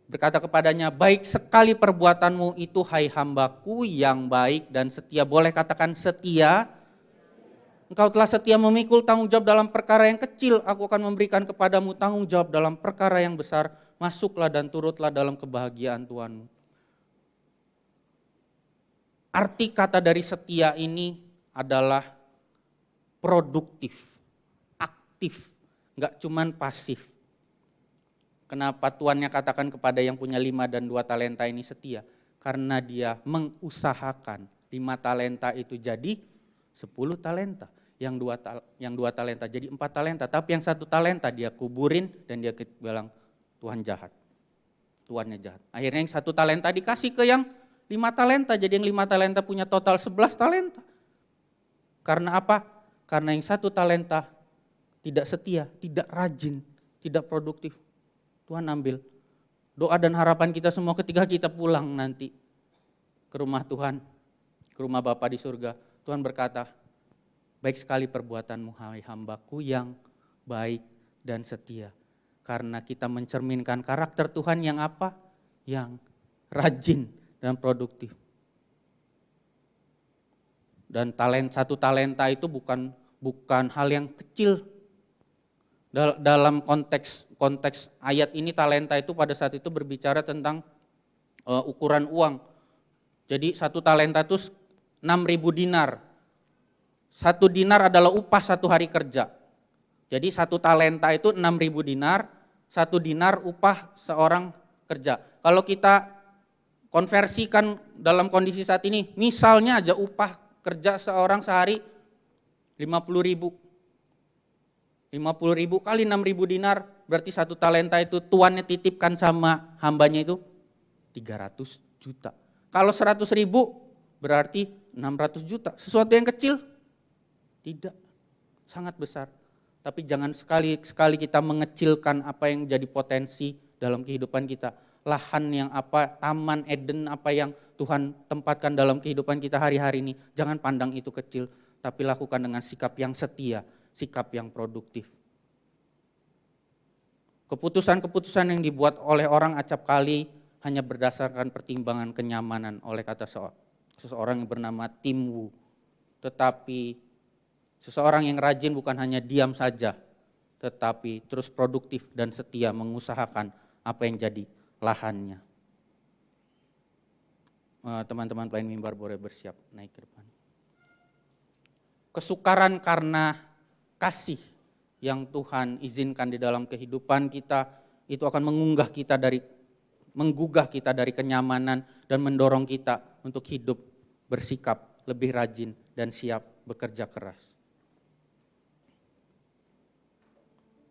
berkata kepadanya, baik sekali perbuatanmu itu hai hambaku yang baik dan setia. Boleh katakan setia. Engkau telah setia memikul tanggung jawab dalam perkara yang kecil, aku akan memberikan kepadamu tanggung jawab dalam perkara yang besar. Masuklah dan turutlah dalam kebahagiaan Tuhanmu. Arti kata dari setia ini adalah produktif, aktif, enggak cuman pasif. Kenapa tuannya katakan kepada yang punya 5 dan 2 talenta ini setia? Karena dia mengusahakan 5 talenta itu jadi 10 talenta. Yang 2 talenta jadi 4 talenta. Tapi yang 1 talenta dia kuburin dan dia bilang Tuhan jahat. Tuannya jahat. Akhirnya yang 1 talenta dikasih ke yang 5 talenta. Jadi yang 5 talenta punya total 11 talenta. Karena apa? Karena yang 1 talenta tidak setia, tidak rajin, tidak produktif. Tuhan ambil. Doa dan harapan kita semua ketika kita pulang nanti ke rumah Tuhan, ke rumah Bapa di surga. Tuhan berkata, baik sekali perbuatanmu hai hambaku yang baik dan setia. Karena kita mencerminkan karakter Tuhan yang apa? Yang rajin dan produktif. Dan 1 talenta itu bukan hal yang kecil. Dalam konteks ayat ini talenta itu pada saat itu berbicara tentang ukuran uang. Jadi 1 talenta itu 6.000 dinar. 1 dinar adalah upah 1 hari kerja. Jadi 1 talenta itu 6.000 dinar, 1 dinar upah seorang kerja. Kalau kita konversikan dalam kondisi saat ini, misalnya aja upah kerja seorang sehari 50.000. 50.000 kali 6.000 dinar, berarti 1 talenta itu tuannya titipkan sama hambanya itu 300 juta. Kalau 100.000 berarti 600 juta. Sesuatu yang kecil? Tidak, sangat besar. Tapi jangan sekali-sekali kita mengecilkan apa yang jadi potensi dalam kehidupan kita. Lahan yang apa, taman Eden apa yang Tuhan tempatkan dalam kehidupan kita hari-hari ini. Jangan pandang itu kecil, tapi lakukan dengan sikap yang setia, sikap yang produktif. Keputusan-keputusan yang dibuat oleh orang acap kali hanya berdasarkan pertimbangan kenyamanan oleh kata seseorang yang bernama Tim Wu. Tetapi seseorang yang rajin bukan hanya diam saja, tetapi terus produktif dan setia mengusahakan apa yang jadi lahannya. Teman-teman pelayan mimbar boleh bersiap naik ke depan. Kesukaran karena kasih yang Tuhan izinkan di dalam kehidupan kita itu akan menggugah kita dari kenyamanan dan mendorong kita untuk hidup bersikap lebih rajin dan siap bekerja keras.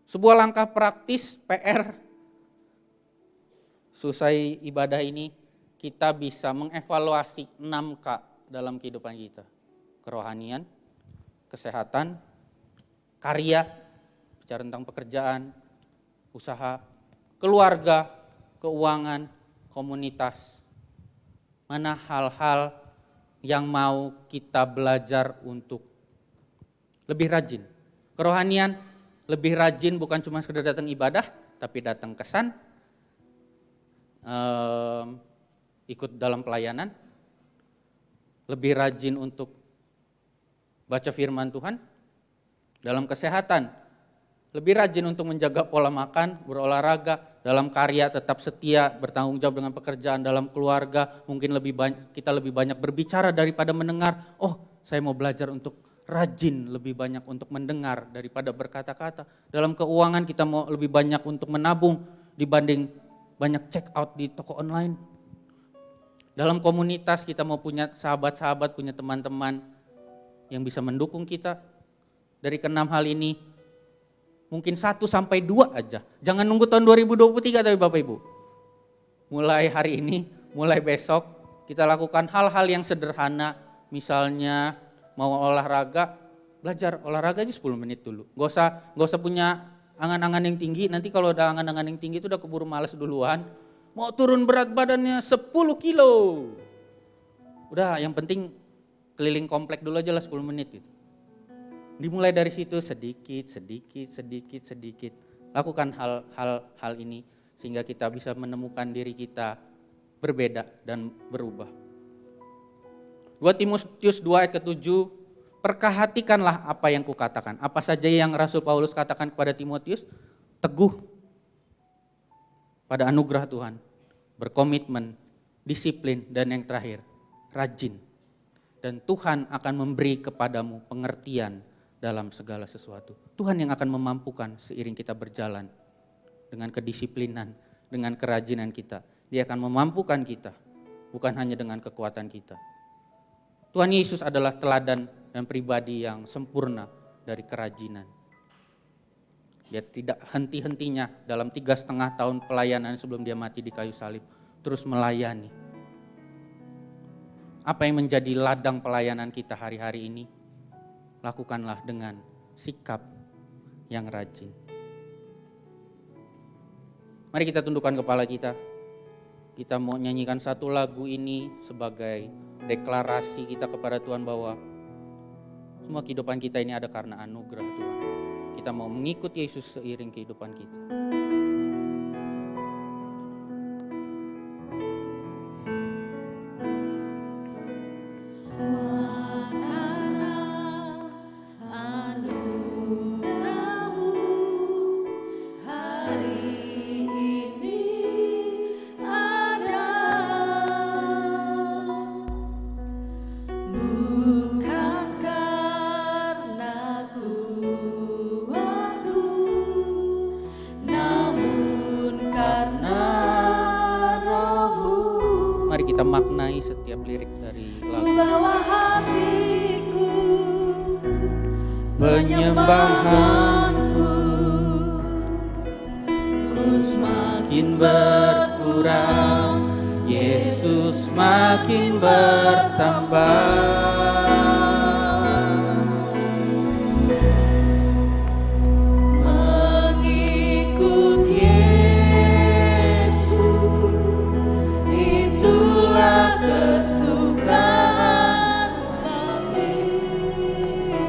Sebuah langkah praktis PR selesai ibadah ini kita bisa mengevaluasi 6K dalam kehidupan kita. Kerohanian, kesehatan, karya, bicara tentang pekerjaan, usaha, keluarga, keuangan, komunitas. Mana hal-hal yang mau kita belajar untuk lebih rajin. Kerohanian, lebih rajin bukan cuma sekedar datang ibadah, tapi datang kesan, ikut dalam pelayanan, lebih rajin untuk baca firman Tuhan. Dalam kesehatan, lebih rajin untuk menjaga pola makan, berolahraga. Dalam karya tetap setia, bertanggung jawab dengan pekerjaan. Dalam keluarga mungkin kita lebih banyak berbicara daripada mendengar. Oh, saya mau belajar untuk rajin lebih banyak untuk mendengar daripada berkata-kata. Dalam keuangan kita mau lebih banyak untuk menabung dibanding banyak check out di toko online. Dalam komunitas kita mau punya sahabat-sahabat, punya teman-teman yang bisa mendukung kita. Dari keenam hal ini mungkin 1 sampai 2 aja. Jangan nunggu tahun 2023 tapi Bapak Ibu. Mulai hari ini, mulai besok kita lakukan hal-hal yang sederhana. Misalnya mau olahraga, belajar olahraga aja 10 menit dulu. Gak usah punya angan-angan yang tinggi, nanti kalau ada angan-angan yang tinggi itu udah keburu malas duluan. Mau turun berat badannya 10 kilo. Udah yang penting keliling komplek dulu aja lah 10 menit gitu. Dimulai dari situ sedikit. Lakukan hal ini sehingga kita bisa menemukan diri kita berbeda dan berubah. 2 Timotius 2 ayat ke-7, perhatikanlah apa yang kukatakan. Apa saja yang Rasul Paulus katakan kepada Timotius? Teguh pada anugerah Tuhan, berkomitmen, disiplin, dan yang terakhir, rajin. Dan Tuhan akan memberi kepadamu pengertian dalam segala sesuatu. Tuhan yang akan memampukan seiring kita berjalan dengan kedisiplinan, dengan kerajinan kita. Dia akan memampukan kita, bukan hanya dengan kekuatan kita. Tuhan Yesus adalah teladan dan pribadi yang sempurna dari kerajinan. Dia tidak henti-hentinya dalam 3,5 tahun pelayanan sebelum dia mati di kayu salib, terus melayani. Apa yang menjadi ladang pelayanan kita hari-hari ini? Lakukanlah dengan sikap yang rajin. Mari kita tundukkan kepala kita. Kita mau nyanyikan satu lagu ini sebagai deklarasi kita kepada Tuhan bahwa semua kehidupan kita ini ada karena anugerah Tuhan. Kita mau mengikuti Yesus seiring kehidupan kita. Mari kita maknai setiap lirik dari lagu. Bawa hatiku, Penyembahanku ku semakin berkurang, Yesus semakin bertambah. mengikut Yesus, itulah kesukaan hatiku.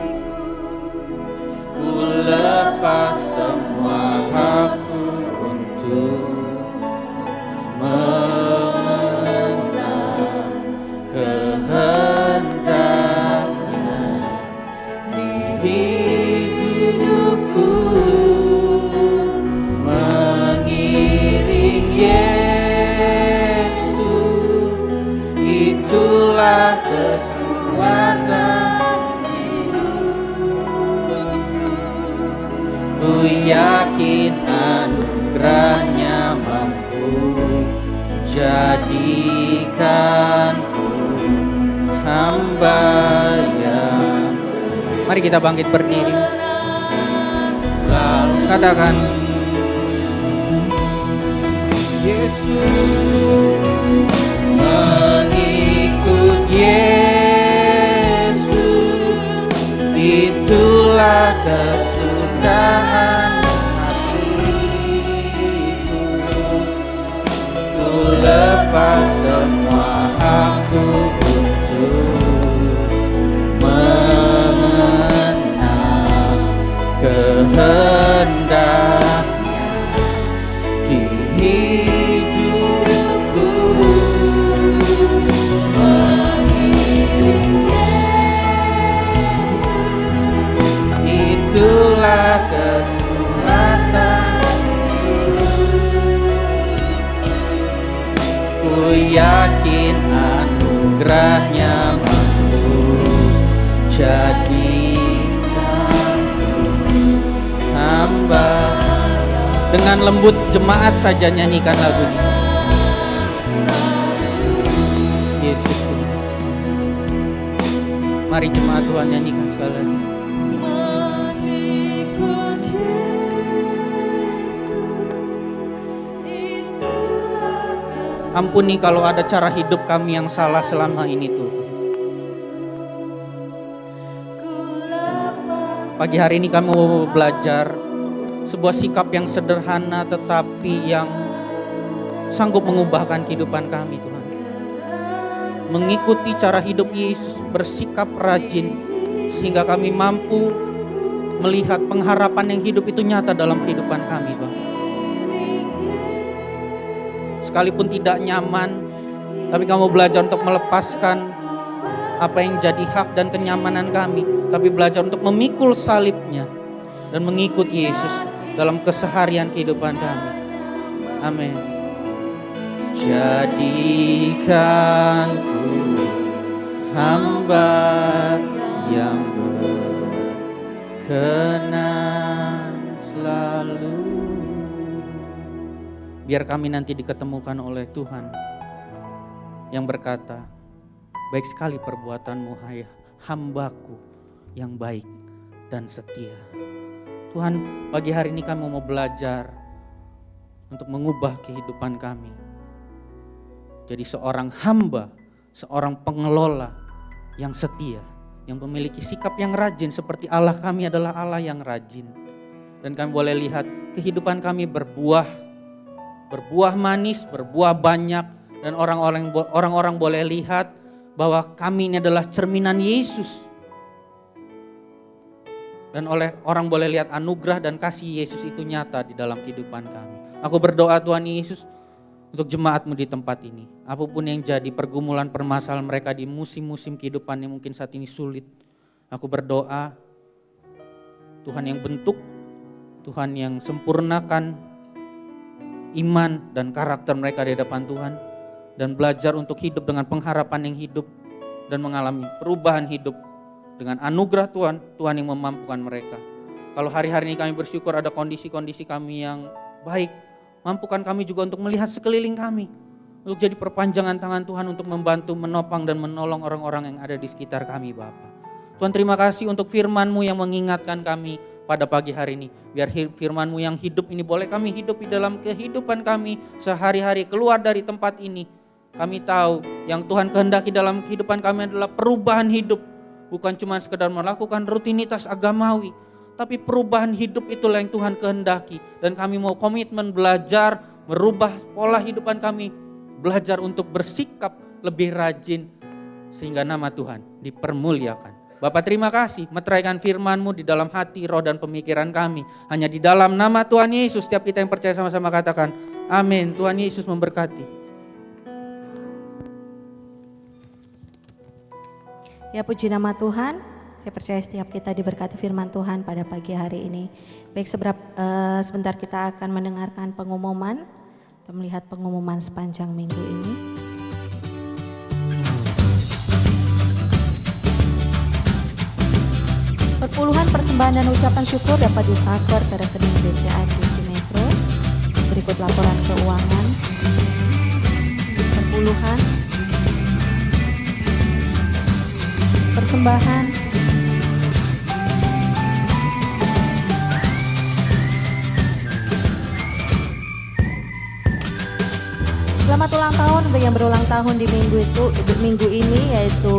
Ku lepas semua hakku untuk mengenal kehendaknya di hidupku, mengiring Yesus, itulah kekuatan hidupku. Ku yakin anugerahnya mampu jadikanku hamba yang. Mari kita bangkit berdiri. Selalu katakan, Yesus, mengikut Yesus, itulah kesukaan hatiku. Ku lepas semua hakku untuk mengenal kehendak di hidupku. Itulah kesempatan. Ku yakin anugerahnya mampu jadikan hamba. Dengan lembut jemaat saja nyanyikan lagu ini. Yesus Tuhan. Mari jemaat Tuhan nyanyikan sekali lagi. Ampuni kalau ada cara hidup kami yang salah selama ini Tuhan. Pagi hari ini kami mau belajar sebuah sikap yang sederhana tetapi yang sanggup mengubahkan kehidupan kami Tuhan. Mengikuti cara hidup Yesus, bersikap rajin sehingga kami mampu melihat pengharapan yang hidup itu nyata dalam kehidupan kami Bang. Sekalipun tidak nyaman, tapi kamu belajar untuk melepaskan apa yang jadi hak dan kenyamanan kami, tapi belajar untuk memikul salibnya dan mengikut Yesus dalam keseharian kehidupan kami. Amin. Jadikanku hamba yang berkenan selalu. Biar kami nanti diketemukan oleh Tuhan yang berkata, baik sekali perbuatanmu hai hambaku yang baik dan setia. Tuhan, pagi hari ini kami mau belajar untuk mengubah kehidupan kami. Jadi seorang hamba, seorang pengelola yang setia, yang memiliki sikap yang rajin seperti Allah kami adalah Allah yang rajin. Dan kami boleh lihat kehidupan kami berbuah manis, berbuah banyak, dan orang-orang boleh lihat bahwa kami ini adalah cerminan Yesus. Dan orang boleh lihat anugerah dan kasih Yesus itu nyata di dalam kehidupan kami. Aku berdoa Tuhan Yesus untuk jemaat-Mu di tempat ini. Apapun yang jadi pergumulan permasalahan mereka di musim-musim kehidupan yang mungkin saat ini sulit. Aku berdoa Tuhan yang bentuk, Tuhan yang sempurnakan iman dan karakter mereka di hadapan Tuhan, dan belajar untuk hidup dengan pengharapan yang hidup dan mengalami perubahan hidup dengan anugerah Tuhan yang memampukan mereka. Kalau hari-hari ini kami bersyukur ada kondisi-kondisi kami yang baik, mampukan kami juga untuk melihat sekeliling kami, untuk jadi perpanjangan tangan Tuhan untuk membantu, menopang dan menolong orang-orang yang ada di sekitar kami Bapa. Tuhan, terima kasih untuk firman-Mu yang mengingatkan kami pada pagi hari ini. Biar firman-Mu yang hidup ini boleh kami hidup di dalam kehidupan kami sehari-hari keluar dari tempat ini. Kami tahu yang Tuhan kehendaki dalam kehidupan kami adalah perubahan hidup. Bukan cuma sekedar melakukan rutinitas agamawi, tapi perubahan hidup itulah yang Tuhan kehendaki. Dan kami mau komitmen belajar merubah pola hidupan kami, belajar untuk bersikap lebih rajin sehingga nama Tuhan dipermuliakan. Bapak terima kasih meteraikan firman-Mu di dalam hati, roh dan pemikiran kami. Hanya di dalam nama Tuhan Yesus setiap kita yang percaya sama-sama katakan amin. Tuhan Yesus memberkati. Ya puji nama Tuhan. Saya percaya setiap kita diberkati firman Tuhan pada pagi hari ini. Baik sebentar kita akan mendengarkan pengumuman. Kita melihat pengumuman sepanjang minggu ini. Perpuluhan persembahan dan ucapan syukur dapat ditransfer ke rekening BCA Divisi Metro. Berikut laporan keuangan. Perpuluhan, persembahan, Selamat ulang tahun untuk yang berulang tahun di minggu ini, yaitu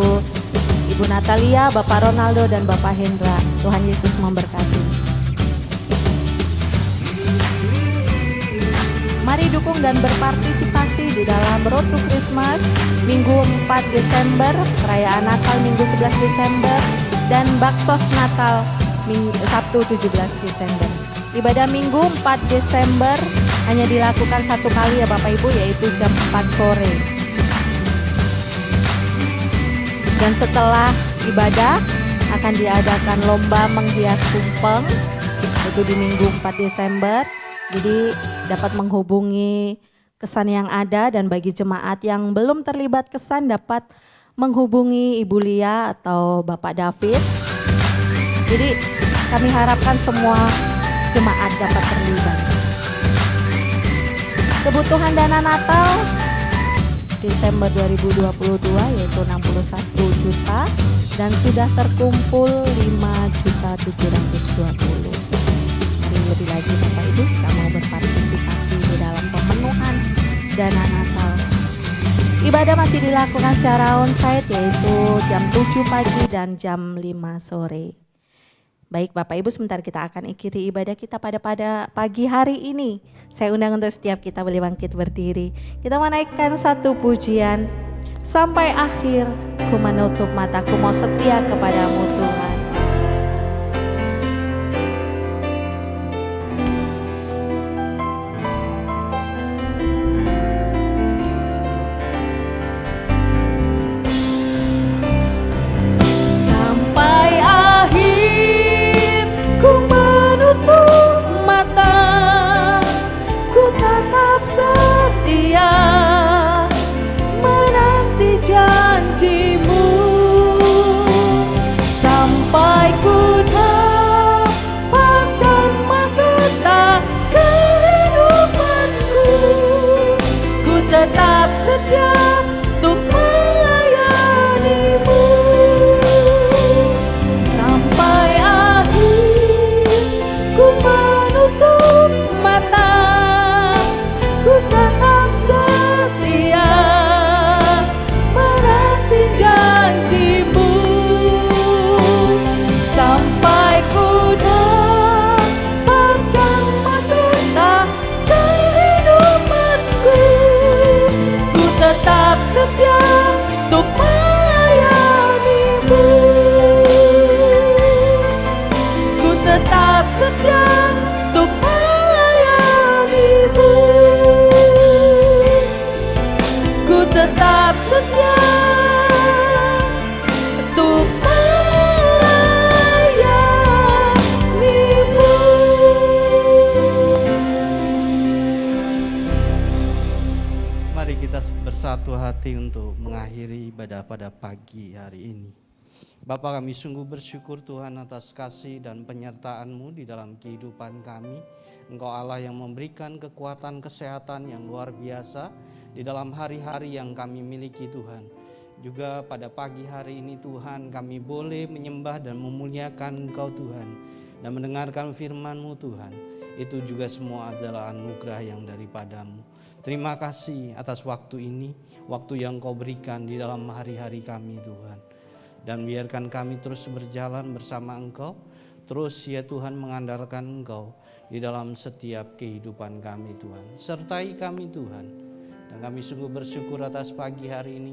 Ibu Natalia, Bapak Ronaldo, dan Bapak Hendra. Tuhan Yesus memberkati. Mari dukung dan berpartisipasi di dalam Road to Christmas Minggu 4 Desember, perayaan Natal Minggu 11 Desember, dan Baksos Natal Sabtu 17 Desember. Ibadah Minggu 4 Desember hanya dilakukan satu kali ya Bapak Ibu, yaitu jam 4 sore. Dan setelah ibadah akan diadakan lomba menghias tumpeng, itu di Minggu 4 Desember. Jadi dapat menghubungi kesan yang ada, dan bagi jemaat yang belum terlibat kesan dapat menghubungi Ibu Lia atau Bapak David. Jadi kami harapkan semua jemaat dapat terlibat. Kebutuhan dana Natal Desember 2022 yaitu 61 juta dan sudah terkumpul 5.720. Lebih lagi Bapak Ibu jika mau berpartisipasi di dalam pemenuhan dana Natal. Ibadah masih dilakukan secara onsite yaitu jam 7 pagi dan jam 5 sore. Baik Bapak Ibu, sebentar kita akan akhiri ibadah kita pada pagi hari ini. Saya undang untuk setiap kita boleh bangkit berdiri. Kita menaikkan satu pujian. Sampai akhir ku menutup mataku mau setia kepadamu Tuhan. Tetap setia untuk melayanimu sampai akhir. Ku menutup mata, ku tetap setia menanti janjimu sampai ku dapatkan mahkota kehidupanku. Tetap setia untuk melayanimu. Ku tetap setia untuk melayanimu. Ku tetap setia untuk melayanimu. Mari kita bersatu hati untuk mengakhiri ibadah pada pagi hari ini. Bapa, kami sungguh bersyukur Tuhan atas kasih dan penyertaan-Mu di dalam kehidupan kami. Engkau Allah yang memberikan kekuatan kesehatan yang luar biasa di dalam hari-hari yang kami miliki Tuhan. Juga pada pagi hari ini Tuhan, kami boleh menyembah dan memuliakan Engkau Tuhan dan mendengarkan firman-Mu Tuhan. Itu juga semua adalah anugerah yang daripada-Mu. Terima kasih atas waktu ini, waktu yang Kau berikan di dalam hari-hari kami Tuhan. Dan biarkan kami terus berjalan bersama Engkau, terus ya Tuhan mengandalkan Engkau di dalam setiap kehidupan kami Tuhan. Sertai kami Tuhan, dan kami sungguh bersyukur atas pagi hari ini.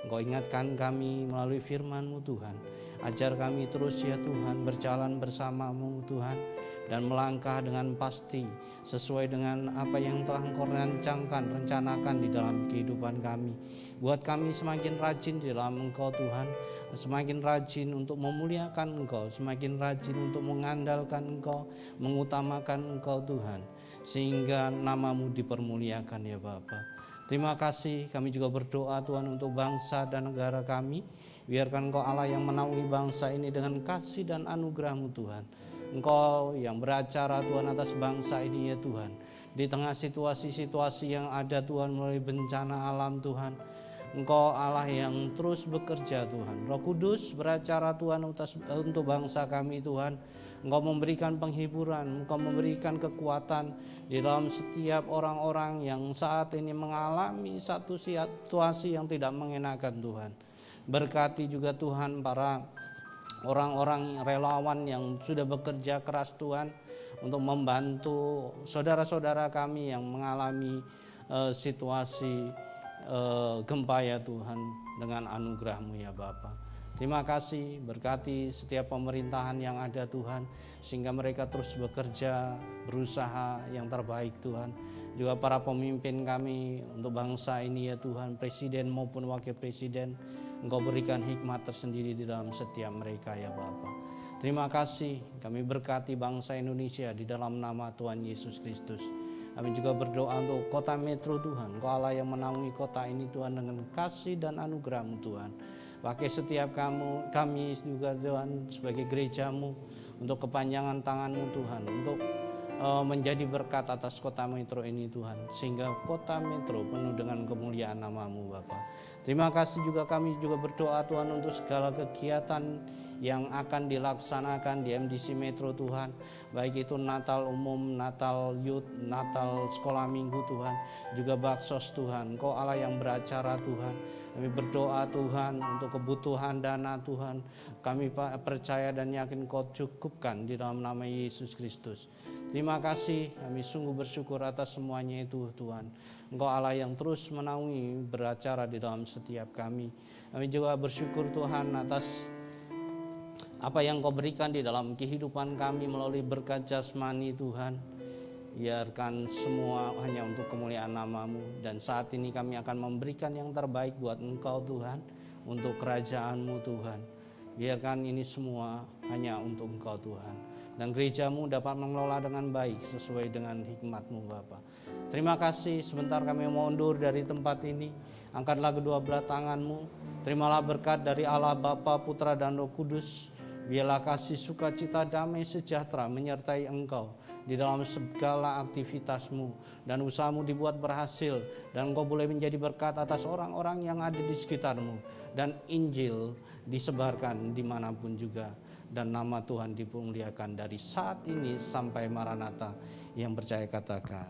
Engkau ingatkan kami melalui firman-Mu Tuhan. Ajar kami terus ya Tuhan berjalan bersama-Mu Tuhan, dan melangkah dengan pasti sesuai dengan apa yang telah Engkau rencanakan di dalam kehidupan kami. Buat kami semakin rajin di dalam Engkau Tuhan, semakin rajin untuk memuliakan Engkau, semakin rajin untuk mengandalkan Engkau, mengutamakan Engkau Tuhan, sehingga nama-Mu dipermuliakan ya Bapa. Terima kasih, kami juga berdoa Tuhan untuk bangsa dan negara kami. Biarkan Engkau Allah yang menaungi bangsa ini dengan kasih dan anugerah-Mu Tuhan. Engkau yang beracara Tuhan atas bangsa ini ya Tuhan. Di tengah situasi-situasi yang ada Tuhan melalui bencana alam Tuhan, Engkau Allah yang terus bekerja Tuhan. Roh Kudus beracara Tuhan untuk bangsa kami Tuhan. Engkau memberikan penghiburan, Engkau memberikan kekuatan di dalam setiap orang-orang yang saat ini mengalami satu situasi yang tidak mengenakan Tuhan. Berkati juga Tuhan para orang-orang relawan yang sudah bekerja keras Tuhan untuk membantu saudara-saudara kami yang mengalami situasi gempa ya Tuhan, dengan anugerah-Mu ya Bapa. Terima kasih, berkati setiap pemerintahan yang ada Tuhan, sehingga mereka terus bekerja, berusaha yang terbaik Tuhan. Juga para pemimpin kami untuk bangsa ini ya Tuhan, presiden maupun wakil presiden, Engkau berikan hikmat tersendiri di dalam setiap mereka ya Bapa. Terima kasih, kami berkati bangsa Indonesia di dalam nama Tuhan Yesus Kristus. Kami juga berdoa untuk kota Metro Tuhan, Engkau Allah yang menaungi kota ini Tuhan dengan kasih dan anugerah-Mu Tuhan. Pakai setiap kami juga Tuhan sebagai gereja-Mu untuk kepanjangan tangan-Mu Tuhan, untuk menjadi berkat atas kota Metro ini Tuhan, sehingga kota Metro penuh dengan kemuliaan nama-Mu Bapa. Terima kasih juga kami juga berdoa Tuhan untuk segala kegiatan yang akan dilaksanakan di MDC Metro Tuhan, baik itu Natal umum, Natal youth, Natal sekolah minggu Tuhan, juga baksos Tuhan. Engkau Allah yang beracara Tuhan. Kami berdoa Tuhan untuk kebutuhan dana Tuhan. Kami percaya dan yakin Kau cukupkan di dalam nama Yesus Kristus. Terima kasih, kami sungguh bersyukur atas semuanya itu Tuhan. Engkau Allah yang terus menaungi beracara di dalam setiap kami. Kami juga bersyukur Tuhan atas apa yang Kau berikan di dalam kehidupan kami melalui berkat jasmani Tuhan. Biarkan semua hanya untuk kemuliaan nama-Mu. Dan saat ini kami akan memberikan yang terbaik buat Engkau Tuhan, untuk kerajaan-Mu Tuhan. Biarkan ini semua hanya untuk Engkau Tuhan. Dan gereja-Mu dapat mengelola dengan baik sesuai dengan hikmat-Mu Bapa. Terima kasih, sebentar kami mau undur dari tempat ini. Angkatlah kedua belah tangan-Mu. Terimalah berkat dari Allah Bapa, Putra dan Roh Kudus. Biarlah kasih, sukacita, damai, sejahtera menyertai Engkau di dalam segala aktivitas-Mu, dan usaha-Mu dibuat berhasil, dan Engkau boleh menjadi berkat atas orang-orang yang ada di sekitar-Mu, dan Injil disebarkan dimanapun juga, dan nama Tuhan dimuliakan dari saat ini sampai Maranatha. Yang percaya katakan